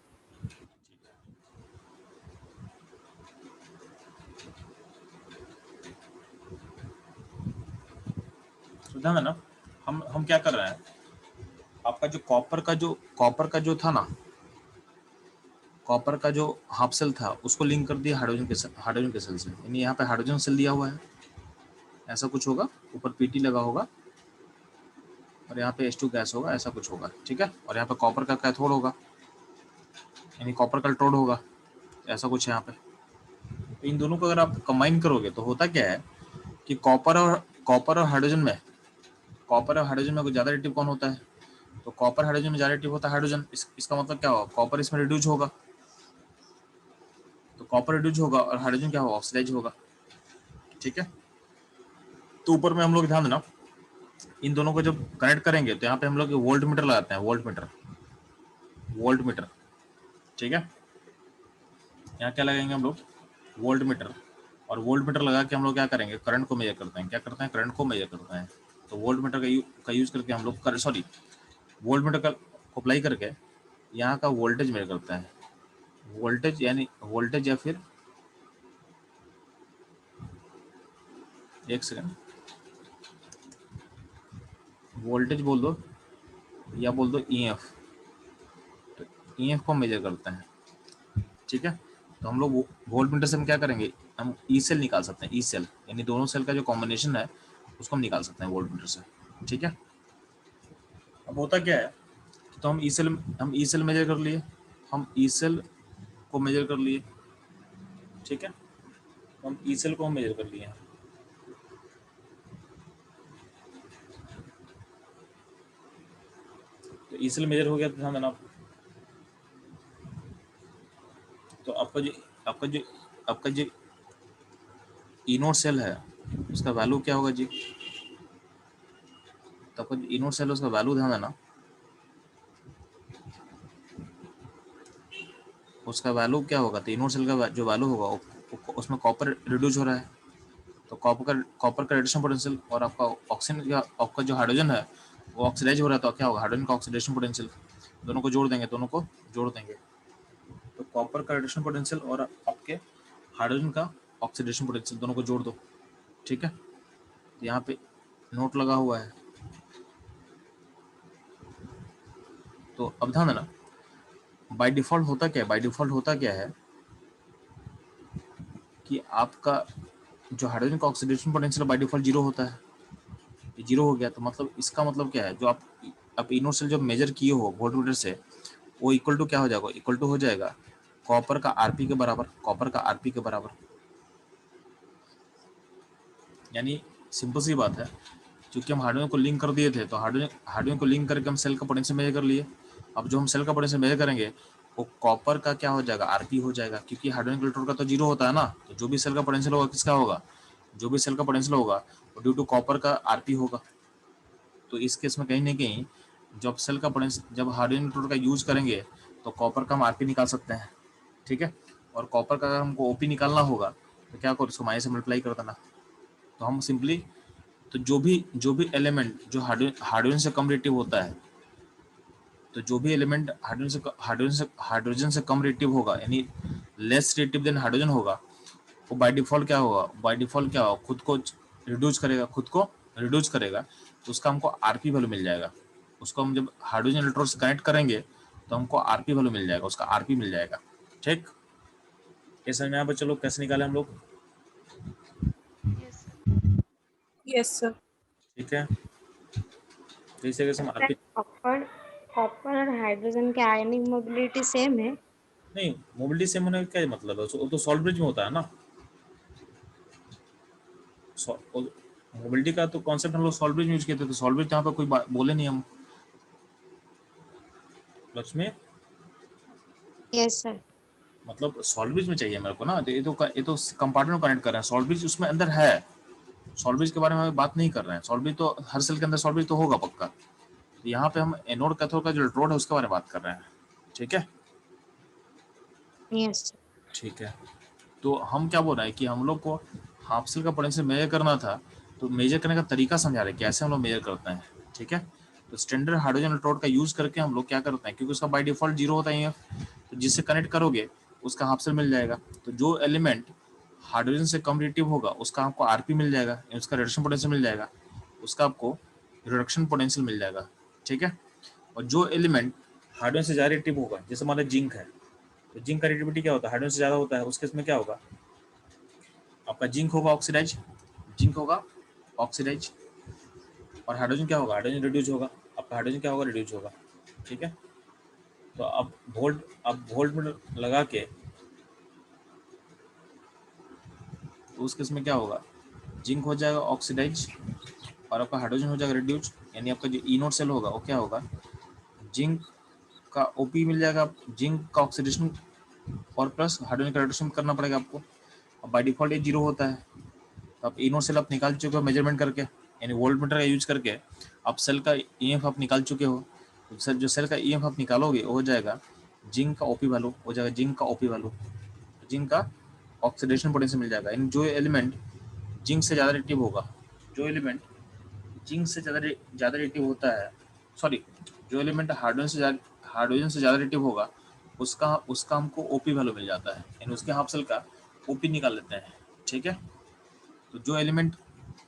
तो ध्यान देना, हम क्या कर रहे हैं, आपका जो कॉपर का जो था ना, कॉपर का जो हाफ सेल था उसको लिंक कर दिया हाइड्रोजन के सेल से, यानी यहाँ पे हाइड्रोजन सेल दिया हुआ है, ऐसा कुछ होगा, ऊपर पीटी लगा होगा और यहाँ पे H2 गैस होगा, ऐसा कुछ होगा, ठीक है। और यहाँ पे कॉपर का कैथोड होगा, यानी कॉपर का इलेक्ट्रोड होगा, ऐसा कुछ है यहाँ पे। तो इन दोनों को अगर आप कंबाइन करोगे तो होता क्या है कि कॉपर और हाइड्रोजन में कोई ज़्यादा रिलेटिव कौन होता है? तो कॉपर हाइड्रोजन में ज़्यादा रिलेटिव होता है हाइड्रोजन। इसका मतलब क्या होगा? कॉपर इसमें रिड्यूस होगा, तो कॉपर रिड्यूस होगा और हाइड्रोजन क्या होगा? ऑक्सीडाइज होगा, ठीक है। तो ऊपर में हम लोग ध्यान देना, इन दोनों को जब कनेक्ट करेंगे तो यहाँ पे हम लोग वोल्ट मीटर लगाते हैं, वोल्ट मीटर, ठीक है। यहाँ क्या लगाएंगे हम लोग? Volt meter. और वोल्ट मीटर लगा के हम लोग क्या करेंगे? करंट को मेजर करते हैं। क्या करते हैं? करंट को मेजर करते हैं। तो वोल्ट मीटर का यूज करके हम लोग वोल्ट मीटर का अप्लाई करके यहाँ का वोल्टेज मेजर करता है। वोल्टेज यानी वोल्टेज, या फिर एक सेकंड, वोल्टेज बोल दो या बोल दो EF, तो EF को मेजर करते हैं, ठीक है। तो हम लोग वोल्ट मीटर से हम क्या करेंगे? हम ई सेल निकाल सकते हैं, ई सेल यानी दोनों सेल का जो कॉम्बिनेशन है उसको हम निकाल सकते हैं वोल्ट मीटर से, ठीक है। अब होता क्या है, तो हम ई सेल मेजर कर लिए, हम ई सेल को मेजर कर लिए, ठीक है। तो हम ई सेल को हम मेजर कर लिए हैं। तो ई सेल मेजर हो गया, ध्यान देना। तो आपका जो इनोड सेल है उसका वैल्यू क्या होगा जी? तो आपका जो इनोड सेल है उसका वैल्यू ध्यान देना, उसका वैल्यू क्या होगा? तो इनोड सेल का जो वैल्यू होगा उसमें कॉपर रिड्यूस हो रहा है, तो कॉपर का रिडक्शन पोटेंशियल, और आपका ऑक्सीजन का, आपका जो हाइड्रोजन है वो ऑक्सीडाइज हो रहा है, तो क्या होगा? हाइड्रोजन का ऑक्सीडेशन पोटेंशियल। दोनों को जोड़ देंगे, तो कॉपर का रिडक्शन पोटेंशियल और आपके हाइड्रोजन का ऑक्सीडेशन पोटेंशियल दोनों को जोड़ दो, ठीक है। तो यहाँ पे नोट लगा हुआ है। तो अब ध्यान देना, बाय डिफॉल्ट होता क्या है कि आपका जो हाइड्रोजन का oxidation potential by default zero होता है। ये जीरो हो गया तो मतलब इसका मतलब क्या है? जो आप इनोड सेल जो मेजर किए हो वोल्ट मीटर से, वो इक्वल टू क्या हो जाएगा? इक्वल टू हो जाएगा कॉपर का आरपी के बराबर। यानी सिंपल सी बात है, क्योंकि हम हाइड्रोजन को लिंक कर दिए थे, तो हाइड्रोजन को लिंक करके हम सेल का पोटेंशियल मेजर कर लिए। अब जो हम सेल का पोटेंशियल मेजर करेंगे वो कॉपर का क्या हो जाएगा? आरपी हो जाएगा, क्योंकि हाइड्रोजन इलेक्ट्रोड का तो जीरो होता है ना। तो जो भी सेल का पोटेंशियल होगा किसका होगा? जो भी सेल का पोटेंशियल होगा वो ड्यू टू कॉपर का आरपी होगा। तो इस केस में कहीं ना कहीं जब हाइड्रोजन इलेक्ट्रोड का यूज करेंगे तो कॉपर का हम आरपी निकाल सकते हैं, ठीक है। और कॉपर का अगर हमको ओपी निकालना होगा तो क्या करो? उसको माइनस से मल्टीप्लाई कर देना। तो हम सिंपली, तो जो भी एलिमेंट जो हाइड्रोजन से कम रिलेटिव होता है, तो जो भी एलिमेंट हाइड्रोजन से कम रिलेटिव होगा, यानी लेस रिलेटिव देन हाइड्रोजन होगा, वो बाय डिफॉल्ट क्या होगा? खुद को रिड्यूस करेगा, तो उसका हमको आरपी वैल्यू मिल जाएगा। उसको हम जब हाइड्रोजन इलेक्ट्रोड से कनेक्ट करेंगे तो हमको आरपी वैल्यू मिल जाएगा, उसका आरपी मिल जाएगा, ठीक। ये समझ में आया बच्चों लोग कैसे निकाले हम लोग? Yes sir. ठीक है, तो इस तरीके से हम आरपी। कॉपर और हाइड्रोजन के आयनिक मोबिलिटी सेम है? नहीं, मोबिलिटी सेम होने का क्या मतलब है? वो तो सॉल्ट ब्रिज में होता है ना। मोबिलिटी का तो कॉन्सेप्ट हम लोग सॉल्ट ब्रिज में यूज किए थे, तो सॉल्ट ब्रिज यहाँ पर कोई बोले नहीं हम। Lakshmi, yes sir. मतलब सॉल्ट ब्रिज में चाहिए मेरे को ना, तो ये तो कंपार्टमेंट कनेक्ट कर रहे हैं। सॉल्ट ब्रिज उसमें अंदर है, सॉल्ट ब्रिज के बारे में बात नहीं कर रहे हैं। सॉल्ट ब्रिज तो हर सेल के अंदर सॉल्ट ब्रिज तो होगा पक्का। यहाँ पे हम एनोड कैथोड का जो इलेक्ट्रोड है उसके बारे में बात कर रहे हैं, ठीक है। Yes sir. ठीक है, तो हम क्या बोल रहे हैं कि हम लोग को हाफ सेल का पोटेंशियल मेजर करना था, तो मेजर करने का तरीका समझा रहे हैं कैसे हम लोग मेजर करते हैं, ठीक है। तो स्टैंडर्ड हाइड्रोजन इलेक्ट्रोड का यूज करके हम लोग क्या करते हैं, क्योंकि उसका बाय डिफॉल्ट जीरो होता है, तो जिससे कनेक्ट करोगे उसका हाफ सेल मिल जाएगा। तो जो एलिमेंट हाइड्रोजन से कम रिलेटिव होगा उसका आपको आरपी मिल जाएगा, उसका रिडक्शन पोटेंशियल मिल जाएगा, उसका आपको रिडक्शन पोटेंशियल मिल जाएगा, ठीक है। और जो एलिमेंट हाइड्रोजन से ज़्यादा रिएक्टिव होगा, जैसे मान लो जिंक है, तो जिंक का रिएक्टिविटी क्या होता है, हाइड्रोजन से ज़्यादा होता है, उस केस में क्या होगा, आपका जिंक होगा ऑक्सीडाइज, जिंक होगा ऑक्सीडाइज, और हाइड्रोजन क्या होगा, हाइड्रोजन रिड्यूस होगा, आपका हाइड्रोजन क्या होगा, रिड्यूस होगा। ठीक है, तो अब वोल्ट में लगा के, तो उस केस में क्या होगा, जिंक हो जाएगा ऑक्सीडाइज और आपका हाइड्रोजन हो जाएगा रिड्यूस, यानी आपका जो ई नोट सेल होगा वो क्या होगा, जिंक का ओपी मिल जाएगा, जिंक का ऑक्सीडेशन और प्लस हाइड्रोजन का रिडक्शन करना पड़ेगा आपको। अब बाय डिफॉल्ट ये 0 होता है, तो आप ई नोट सेल आप निकाल चुके हो मेजरमेंट करके, यानी वोल्ट मीटर का यूज करके आप सेल का ईएमएफ आप निकाल चुके हो। तो सर जो सेल का ईएमएफ आप निकालोगे वो हो जाएगा जिंक का ओपी वैल्यू, हो जाएगा जिंक का ओपी वैल्यू, जिंक का ऑक्सीडेशन पोटेंशियल मिल जाएगा। यानी जो एलिमेंट जिंक से ज़्यादा रिएक्टिव होगा, जो एलिमेंट जिंक से ज़्यादा रिएक्टिव होता है, सॉरी, जो एलिमेंट हाइड्रोजन से ज़्यादा रिएक्टिव होगा उसका हमको ओपी वैल्यू मिल जाता है, यानी उसके हाफ सेल का ओपी निकाल लेते हैं। ठीक है, तो जो एलिमेंट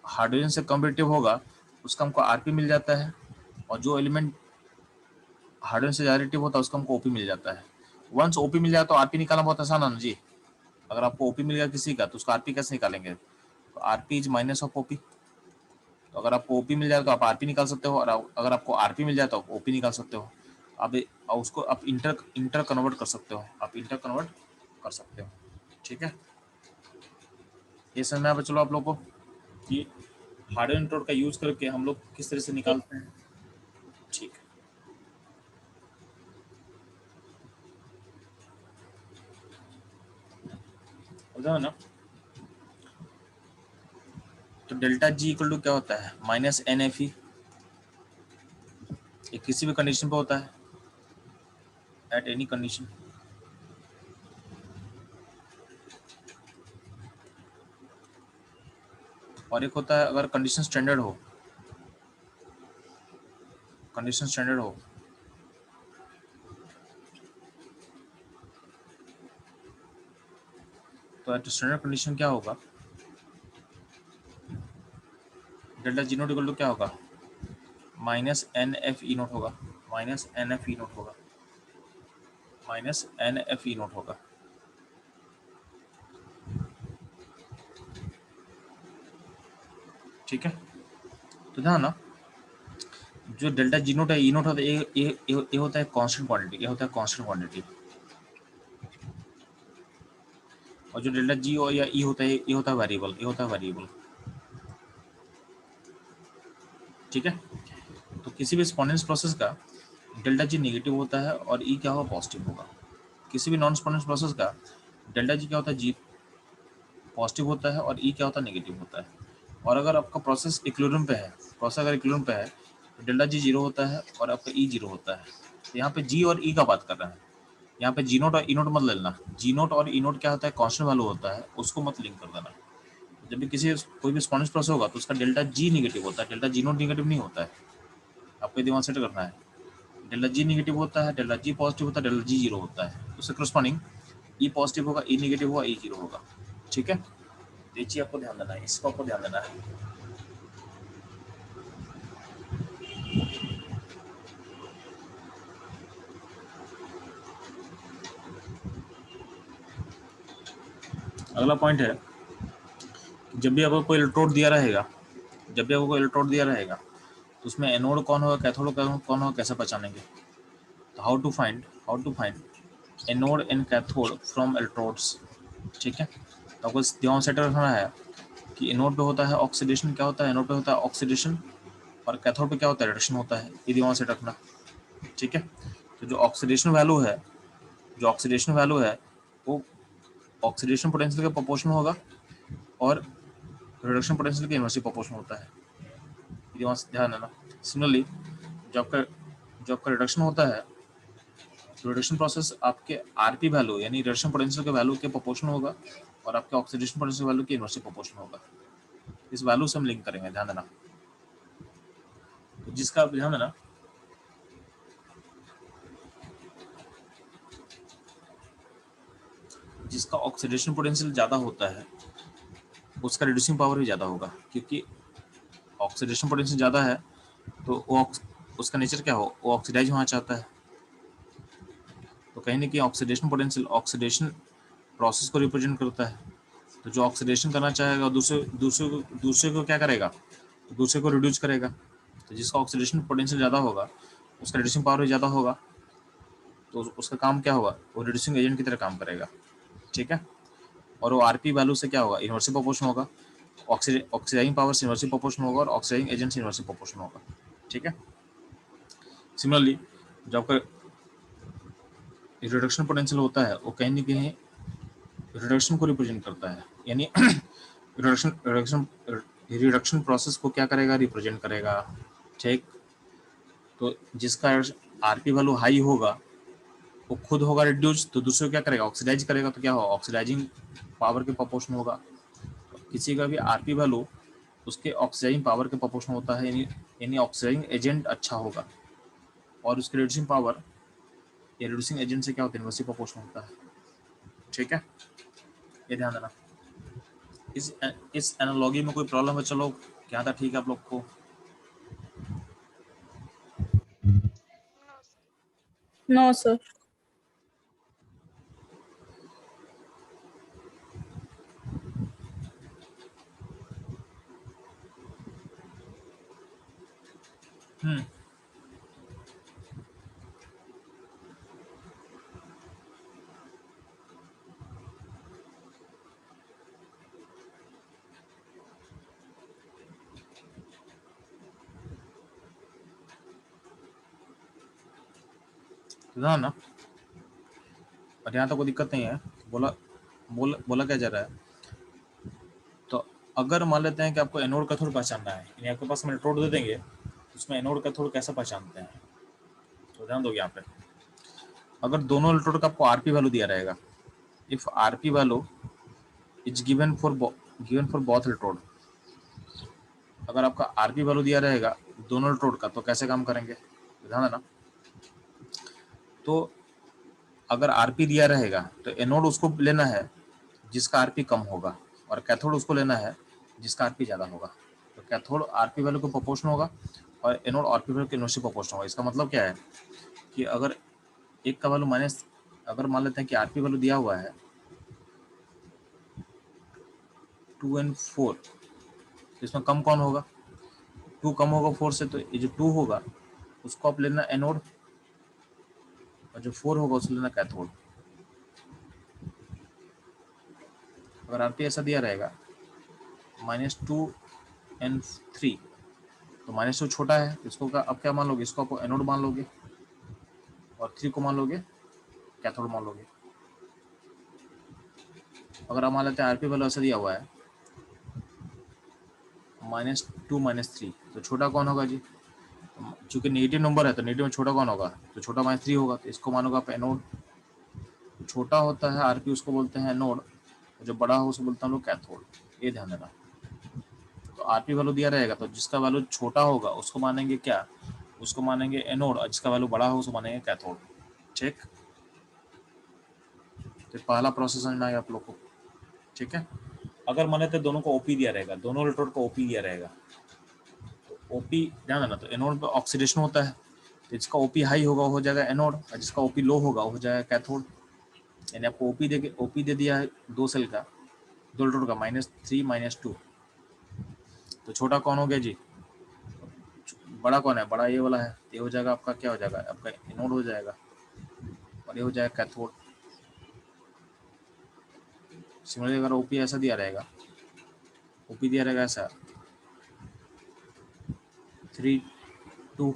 हाइड्रोजन से कम रिएक्टिव होगा उसका हमको आरपी मिल जाता है, और जो एलिमेंट हाइड्रोजन से ज़्यादा रिएक्टिव होता है उसका हमको ओपी मिल जाता है। वंस ओपी मिल जाए तो आरपी निकालना बहुत आसान है ना जी। अगर आपको ओपी मिल गया किसी का तो उसका आरपी कैसे निकालेंगे, तो RP is minus of OP. तो अगर आपको ओपी मिल जाए तो आप आरपी निकाल सकते हो, और अगर आपको आरपी मिल जाए तो आप ओपी निकाल सकते हो। आप उसको आप इंटर कन्वर्ट कर सकते हो, आप इंटर कन्वर्ट कर सकते हो। ठीक है, ये समझ में आया चलो आप लोगों को कि हाइड्रोजन इलेक्ट्रोड का यूज करके हम लोग किस तरह से निकालते हैं। ठीक है, समझा ना। तो डेल्टा जी इक्वल टू क्या होता है, माइनस एन एफ ई। ये किसी भी कंडीशन पे होता है, एट एनी कंडीशन। और एक होता है अगर कंडीशन स्टैंडर्ड हो, कंडीशन स्टैंडर्ड हो, तो एट स्टैंडर्ड कंडीशन क्या होगा, delta G naught equal to क्या होगा, minus N F E naught होगा, minus N F E naught होगा, minus N F E naught होगा। ठीक है, तो ध्यान ना, जो डेल्टा जी नोट है ई नोट होता है, ये होता है कांस्टेंट क्वांटिटी, ये होता है कांस्टेंट क्वांटिटी। और जो डेल्टा जी या ई होता है ये होता है वेरिएबल, ये होता है वेरिएबल। ठीक है, तो किसी भी स्पॉन्टेनियस प्रोसेस का डेल्टा जी नेगेटिव होता है और ई क्या होगा, पॉजिटिव होगा। किसी भी नॉन स्पॉन्टेनियस प्रोसेस का डेल्टा जी क्या होता है, जी पॉजिटिव होता है और ई क्या होता है, नेगेटिव होता है। और अगर आपका प्रोसेस इक्विलिब्रियम पे है, प्रोसेस अगर इक्विलिब्रियम पे है तो डेल्टा जी 0 होता है और आपका ई 0 होता है। तो यहाँ पे जी और ई का बात कर रहे हैं, यहाँ पे जी नोट और ई नोट मत लेना। जी नोट और ई नोट क्या होता है, कांस्टेंट वैल्यू होता है, उसको मत लिंक कर देना। जब भी कोई भी स्पॉन्टेनियस प्रोसेस होगा तो उसका डेल्टा जी नेगेटिव होता है, डेल्टा जी नोट नेगेटिव नहीं होता है। आपको ये दिमाग सेट करना है, डेल्टा जी नेगेटिव होता है, डेल्टा जी पॉजिटिव होता है, डेल्टा जी 0 होता है। उससे करस्पॉन्डिंग ई पॉजिटिव होगा, ई नेगेटिव होगा, ई 0 होगा। ठीक है, तो ये चीज आपको ध्यान देना है, इसको आपको ध्यान देना है। अगला पॉइंट है, जब भी आपको कोई इलेक्ट्रोड दिया रहेगा, जब भी आपको कोई इलेक्ट्रोड दिया रहेगा तो उसमें एनोड कौन होगा, कैथोड कौन होगा, कैसे पहचानेंगे। तो how to find anode and cathode from electrodes. ठीक है, तो आपको ध्यान सेट रखना है कि एनोड पे होता है ऑक्सीडेशन, क्या होता है, एनोड पे होता है ऑक्सीडेशन, और कैथोड पे क्या होता है, रिडक्शन होता है। ये ध्यान सेट रखना। ठीक है, तो जो ऑक्सीडेशन वैल्यू है, जो ऑक्सीडेशन वैल्यू है वो ऑक्सीडेशन पोटेंशियल के प्रोपोर्शनल होगा और रिडक्शन पोटेंशियल के इनवर्सली प्रोपोर्शनल होता है। ध्यान देना। सिमिलरली जो आपका रिडक्शन होता है, रिडक्शन प्रोसेस आपके आरपी वैल्यू यानी रिडक्शन पोटेंशियल के वैल्यू के प्रोपोर्शनल होगा और आपके ऑक्सीडेशन पोटेंशियल वैल्यू के इनवर्सली प्रोपोर्शनल होगा। इस वैल्यू से हम लिंक करेंगे, ध्यान देना। तो जिसका आप ध्यान देना, जिसका ऑक्सीडेशन पोटेंशियल ज़्यादा होता है उसका रिड्यूसिंग पावर भी ज़्यादा होगा, क्योंकि ऑक्सीडेशन पोटेंशियल ज़्यादा है तो वो उसका नेचर क्या हो, वो ऑक्सीडाइज होना चाहता है। तो कहीं ना कहीं ऑक्सीडेशन पोटेंशियल ऑक्सीडेशन प्रोसेस को रिप्रेजेंट करता है। तो जो ऑक्सीडेशन करना चाहेगा दूसरे को क्या करेगा, तो दूसरे को रिड्यूस करेगा। तो जिसका ऑक्सीडेशन पोटेंशियल ज़्यादा होगा उसका रिड्यूसिंग पावर भी ज़्यादा होगा, तो उसका काम क्या होगा, वो रिड्यूसिंग एजेंट की तरह काम करेगा। ठीक है, और वो आरपी वैल्यू से क्या होगा, इन्वर्सली प्रोपोर्शनल होगा। ऑक्सीडाइजिंग पावर से इन्वर्सली प्रोपोर्शनल होगा और ऑक्सीडाइजिंग एजेंट से इन्वर्सली प्रोपोर्शनल होगा। ठीक है, सिमिलरली जो आपका रिडक्शन पोटेंशियल होता है वो कहीं ना कहीं रिडक्शन को रिप्रेजेंट करता है, यानी रिडक्शन प्रोसेस को क्या करेगा, रिप्रेजेंट करेगा। ठीक, तो जिसका आरपी वैल्यू हाई होगा वो खुद होगा रिड्यूस, तो दूसरे को क्या करेगा, ऑक्सीडाइज करेगा। तो क्या होगा, ऑक्सीडाइजिंग पावर के प्रोपोर्शनल होगा। तो किसी का भी आरपी वैल्यू उसके ऑक्सीडाइजिंग पावर के प्रोपोर्शनल होता है, यानी ऑक्सीडाइजिंग एजेंट अच्छा होगा और उसकी रिड्यूसिंग पावर या रिड्यूसिंग एजेंट से क्या होता है, इनवर्सली प्रोपोर्शनल होता है। ठीक है, ये ध्यान देना। इस एनालॉजी में कोई प्रॉब्लम है? चलो क्या था, ठीक है आप लोग को? No sir. ध्यान ना, और यहाँ तो कोई दिक्कत नहीं है। बोला क्या जा रहा है, तो अगर मान लेते हैं कि आपको एनोड कैथोड पहचानना है, यानी आपके पास हम इलेक्ट्रोड दे देंगे, उसमें एनोड कैथोड कैसे पहचानते हैं, तो ध्यान दो यहाँ पे। अगर दोनों इलेक्ट्रोड का आपको आरपी वैल्यू दिया रहेगा, if RP value is given for both electrode, अगर आपका आरपी वैल्यू दिया रहेगा दोनों इलेक्ट्रोड का, तो कैसे काम करेंगे, ध्यान देना। तो अगर आरपी दिया रहेगा तो एनोड उसको लेना है जिसका आरपी कम होगा, और कैथोड उसको लेना है जिसका आरपी ज़्यादा होगा। तो कैथोड आरपी वैल्यू को प्रोपोर्शनल होगा और एनोड आरपी वैल्यू के इनवर्सली प्रोपोर्शनल होगा। इसका मतलब क्या है कि अगर एक का वैल्यू माइनस, अगर मान लेते हैं कि आरपी वैल्यू दिया हुआ है 2 and 4, तो इसमें कम कौन होगा, 2 कम होगा 4 से, तो ये जो 2 होगा उसको आप लेना एनोड और जो 4 होगा उसको लेना कैथोड। अगर आरपी ऐसा दिया रहेगा -2 and 3, तो -2 छोटा है, इसको अब क्या मान लोगे, इसको आप एनोड मान लोगे और 3 को मान लोगे कैथोड मान लोगे। अगर आप मान लेते हैं आरपी वैल्यू ऐसा दिया हुआ है -2 -3, तो छोटा कौन होगा जी, चूंकि नेगेटिव नंबर है तो नेगेटिव में छोटा कौन होगा, तो छोटा -3 होगा, तो इसको मानोगे आप एनोड। छोटा होता है आरपी उसको बोलते हैं एनोड, जो बड़ा हो उसको बोलते हैं लोग कैथोड। ये ध्यान देना। तो आरपी वैल्यू दिया रहेगा तो जिसका वैल्यू छोटा होगा उसको मानेंगे क्या, उसको मानेंगे एनोड, और जिसका वैल्यू बड़ा हो उसको मानेंगे कैथोड। ठीक, तो पहला प्रोसेस समझ में आएगा आप लोग को। ठीक है, अगर माने तो दोनों को ओपी दिया रहेगा, दोनों इलेक्ट्रोड को ओपी दिया रहेगा, तो ओपी ध्यान देना, तो एनोड पे ऑक्सीडेशन होता है, तो जिसका ओपी हाई होगा वो हो जाएगा एनोड, और जिसका ओपी लो होगा वो हो जाएगा कैथोड। यानी आपको ओपी दे दिया है 2 सेल का, 2 इलेक्ट्रोड का, -3 -2, तो छोटा कौन हो गया जी, बड़ा कौन है, बड़ा ये वाला है, ये हो जाएगा आपका, क्या हो जाएगा आपका एनोड हो जाएगा, और ये हो जाएगा कैथोड। सिमिलरली अगर ओपी ऐसा दिया रहेगा, ओपी दिया रहेगा ऐसा 3 2,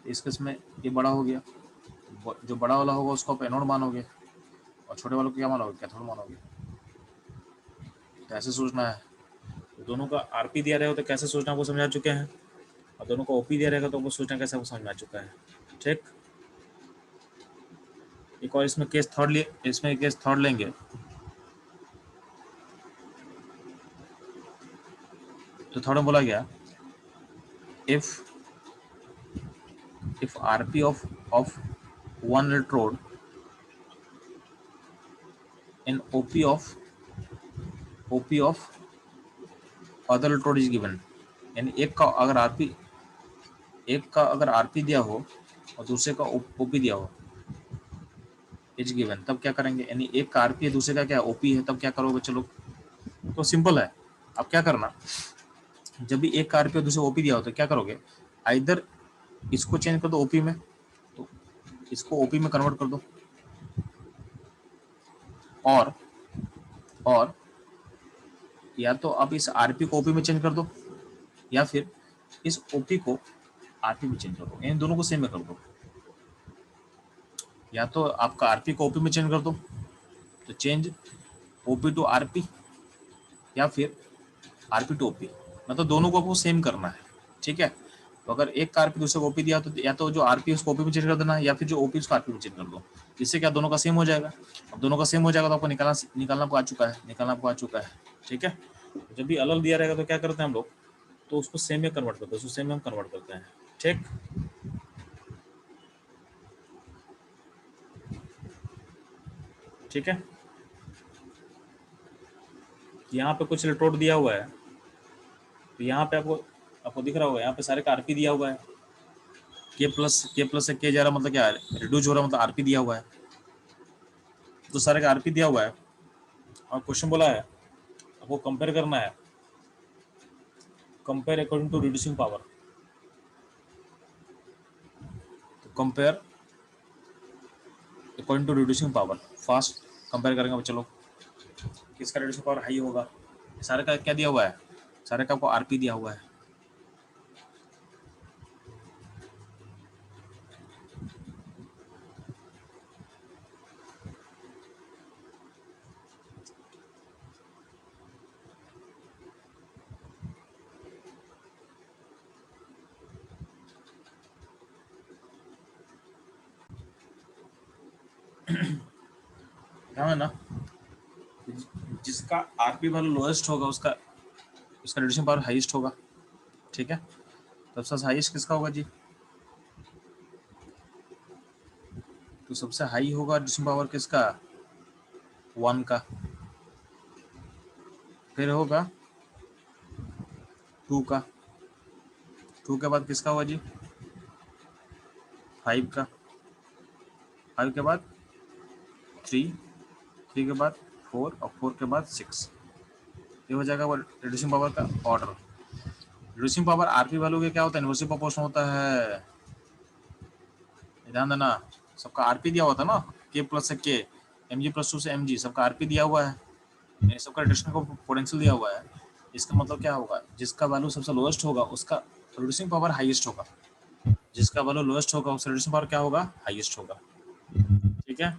इस केस में ये बड़ा हो गया, जो बड़ा वाला होगा उसको आप एनोड मानोगे और छोटे वालों को क्या मानोगे, कैथोड मानोगे। तो ऐसे सोचना है। तो दोनों का आरपी दिया रहेगा तो कैसे सोचना वो समझा चुके हैं, और दोनों को ओपी दिया रहेगा तो वो सोचना कैसे वो समझ में आ चुका है। ठीक, एक और इसमें केस थर्ड लेंगे। तो थर्ड में बोला गया if RP of one electrode in OP of other electrode is given, यानी एक का अगर आरपी एक का अगर आरपी दिया हो और दूसरे का ओपी दिया हो, एच गिवन, तब क्या करेंगे? यानी एक का आरपी है, दूसरे का क्या ओपी है, तब क्या करोगे? चलो तो सिंपल है। अब क्या करना, जब भी एक का आरपी और दूसरे ओपी दिया हो तो क्या करोगे? आइदर इसको चेंज कर दो ओपी में, तो इसको ओपी में कन्वर्ट कर दो, और या तो आप इस आरपी को ओपी में चेंज कर दो, या फिर इस ओपी को आरपी में चेंज कर दो, इन दोनों को सेम में कर दो। या तो आपका आरपी को ओपी में चेंज कर दो, तो चेंज ओपी टू आरपी, या फिर आरपी टू ओपी, मतलब दोनों को आपको सेम करना है। ठीक है, तो अगर एक का आरपी दूसरे को ओपी दिया तो या तो जो आरपी उसको ओपी में चेंज कर देना, या फिर जो ओपी उसको आरपी में चेंज कर दो। इससे क्या दोनों का सेम हो जाएगा। अब दोनों का सेम हो जाएगा तो आपको निकालना आपको आ चुका है। ठीक है, जब भी अलग दिया रहेगा तो क्या करते हैं हम लोग, तो उसको सेम में कन्वर्ट करते हैं, उसको सेम में हम कन्वर्ट करते हैं। ठीक है, यहाँ पे कुछ इलेक्ट्रोड दिया हुआ है, तो यहाँ पे आपको दिख रहा होगा, यहाँ पे सारे का आरपी दिया हुआ है, के प्लस से के जा रहा, मतलब क्या है, रिड्यूस हो रहा, मतलब आरपी दिया हुआ है, तो सारे का आरपी दिया हुआ है। और क्वेश्चन बोला है आपको कंपेयर करना है, compare according to reducing power. तो compare according to reducing power, fast compare करेंगे। चलो किसका रिड्यूसिंग पावर हाई होगा? सारे का क्या दिया हुआ है? सारे का आपको आरपी दिया हुआ है। ध्यान है ना, जिसका आरपी वैल्यू लोएस्ट होगा उसका रिड्यूसिंग पावर हाईएस्ट होगा। ठीक है, तो सबसे हाईएस्ट किसका होगा जी? तो सबसे हाई होगा रिड्यूसिंग पावर किसका? 1 का। फिर होगा 2 का। 2 के बाद किसका होगा जी? 5 का। 5 के बाद 3 के बाद 4 और 4 के बाद 6। ये हो जाएगा वो रिड्यूसिंग पावर का order. Reducing power RP value के क्या होता है? इनवर्सली प्रोपोर्शनल होता है। ध्यान देना, सबका आरपी दिया हुआ था ना, के प्लस से के, mg प्लस 2 से mg, सबका आरपी दिया हुआ है, ये सबका रिडक्शन को पोटेंशियल दिया हुआ है। इसका मतलब क्या होगा? जिसका वैल्यू सबसे लोएस्ट होगा उसका रिड्यूसिंग पावर हाईएस्ट होगा, जिसका वैल्यू लोएस्ट होगा उसका रिड्यूसिंग पावर क्या होगा? हाईएस्ट होगा। ठीक है,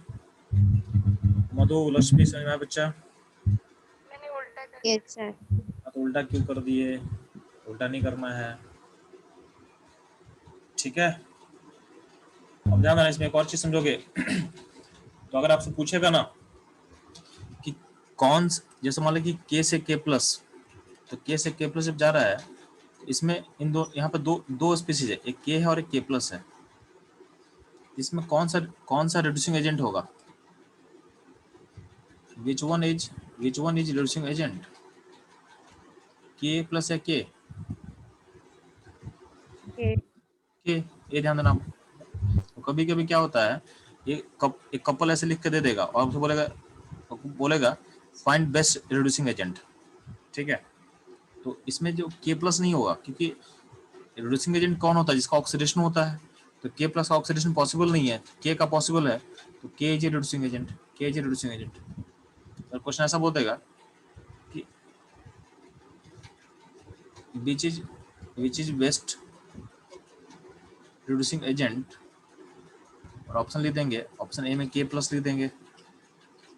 मधु लक्ष्मी समझ में आया बच्चा? मैंने उल्टा कर दिया। Yes sir. तो उल्टा क्यों कर दिए? उल्टा नहीं करना है। ठीक है, अब ध्यान देना, इसमें एक और चीज समझोगे। तो अगर आपसे पूछेगा ना कि कौन, जैसे मान लो कि के से के प्लस, तो के से के प्लस जब जा रहा है, इसमें इन दो, यहाँ पे दो स्पीसीज है, एक के है और एक के प्लस है। इसमें कौन सा रिड्यूसिंग एजेंट होगा? Which one is reducing agent, के प्लस या के? ये ध्यान देना। तो कभी कभी क्या होता है, एक कपल ऐसे लिख के दे देगा और आपसे बोलेगा फाइंड बेस्ट रिड्यूसिंग एजेंट। ठीक है, तो इसमें जो के प्लस नहीं होगा, क्योंकि रिड्यूसिंग एजेंट कौन होता है? जिसका ऑक्सीडेशन होता है। तो के प्लस का ऑक्सीडेशन पॉसिबल नहीं है, के का पॉसिबल है, तो के इज रिड्यूसिंग एजेंट, के इज रिड्यूसिंग एजेंट। तो क्वेश्चन ऐसा बोल देगा कि which is best reducing agent, और ऑप्शन लिख देंगे। ऑप्शन ए में के प्लस लिख देंगे,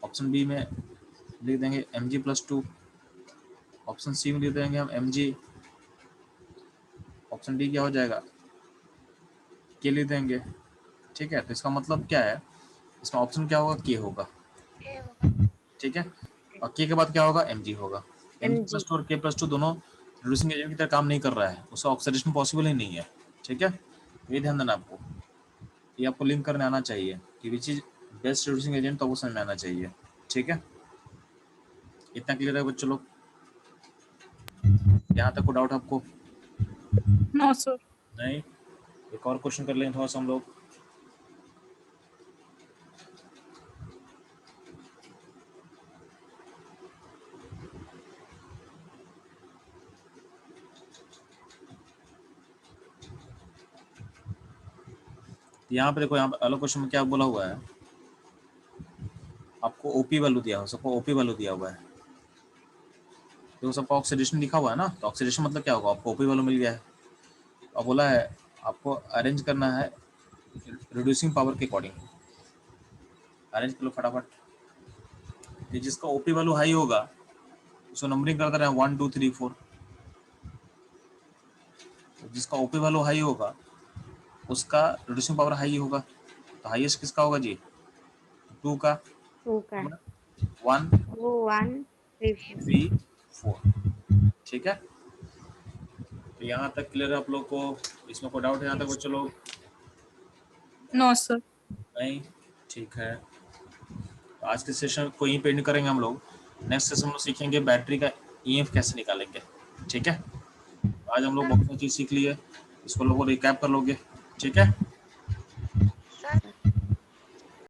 ऑप्शन बी में लिख देंगे mg प्लस 2, ऑप्शन सी में लिख देंगे हम mg, ऑप्शन डी क्या हो जाएगा? के लिख देंगे। ठीक है, तो इसका मतलब क्या है, इसमें ऑप्शन क्या होगा? के होगा। ए होगा। ठीक है, और के के बाद क्या होगा? mg होगा। mg mg प्लस 2 और k प्लस 2 दोनों रिड्यूसिंग एजेंट की तरह काम नहीं कर रहा है, उसका ऑक्सीडेशन पॉसिबल ही नहीं है। ठीक है, ये ध्यान देना आपको, ये आपको लिंक करने आना चाहिए कि which is best reducing agent, तो वो समझ में आना चाहिए। ठीक है, इतना क्लियर है बच्चों लोग? यहाँ तक को डाउट आपको? No, sir. नहीं? एक और क्वेश्चन कर लें थोड़ा सा हम लोग। यहाँ पे देखो, यहाँ पे अलग क्वेश्चन में क्या बोला हुआ है, आपको ओपी वैल्यू दिया हुआ, सबको ओपी वैल्यू दिया हुआ है, देखो सबका ऑक्सीडेशन लिखा हुआ है ना, तो ऑक्सीडेशन मतलब क्या होगा, आपको ओपी वैल्यू मिल गया है। और बोला है आपको अरेंज करना है रिड्यूसिंग पावर के अकॉर्डिंग, अरेंज कर लो फटाफट। ये जिसका ओपी वैल्यू हाई होगा उसको नंबरिंग करते रहे 1 2 3 4, जिसका ओपी वैल्यू हाई होगा उसका रिड्यूसिंग पावर हाई होगा। तो हाईएस्ट किसका होगा जी, 2 का, 2 का 1 वो 1 3 3 4, ठीक है। तो यहाँ तक क्लियर है आप लोग को, इसमें कोई डाउट है यहाँ तक बच्चों लोग? No, sir. नहीं, ठीक है। तो आज के सेशन को यहीं पे एंड करेंगे हम लोग। नेक्स्ट सेशन में सीखेंगे बैटरी का ईएमएफ कैसे निकालेंगे, ठीक है। आज हम लोग बहुत सारी चीज़ सीख ली है, इसको लोगों रिकैप कर लोगे, ठीक है।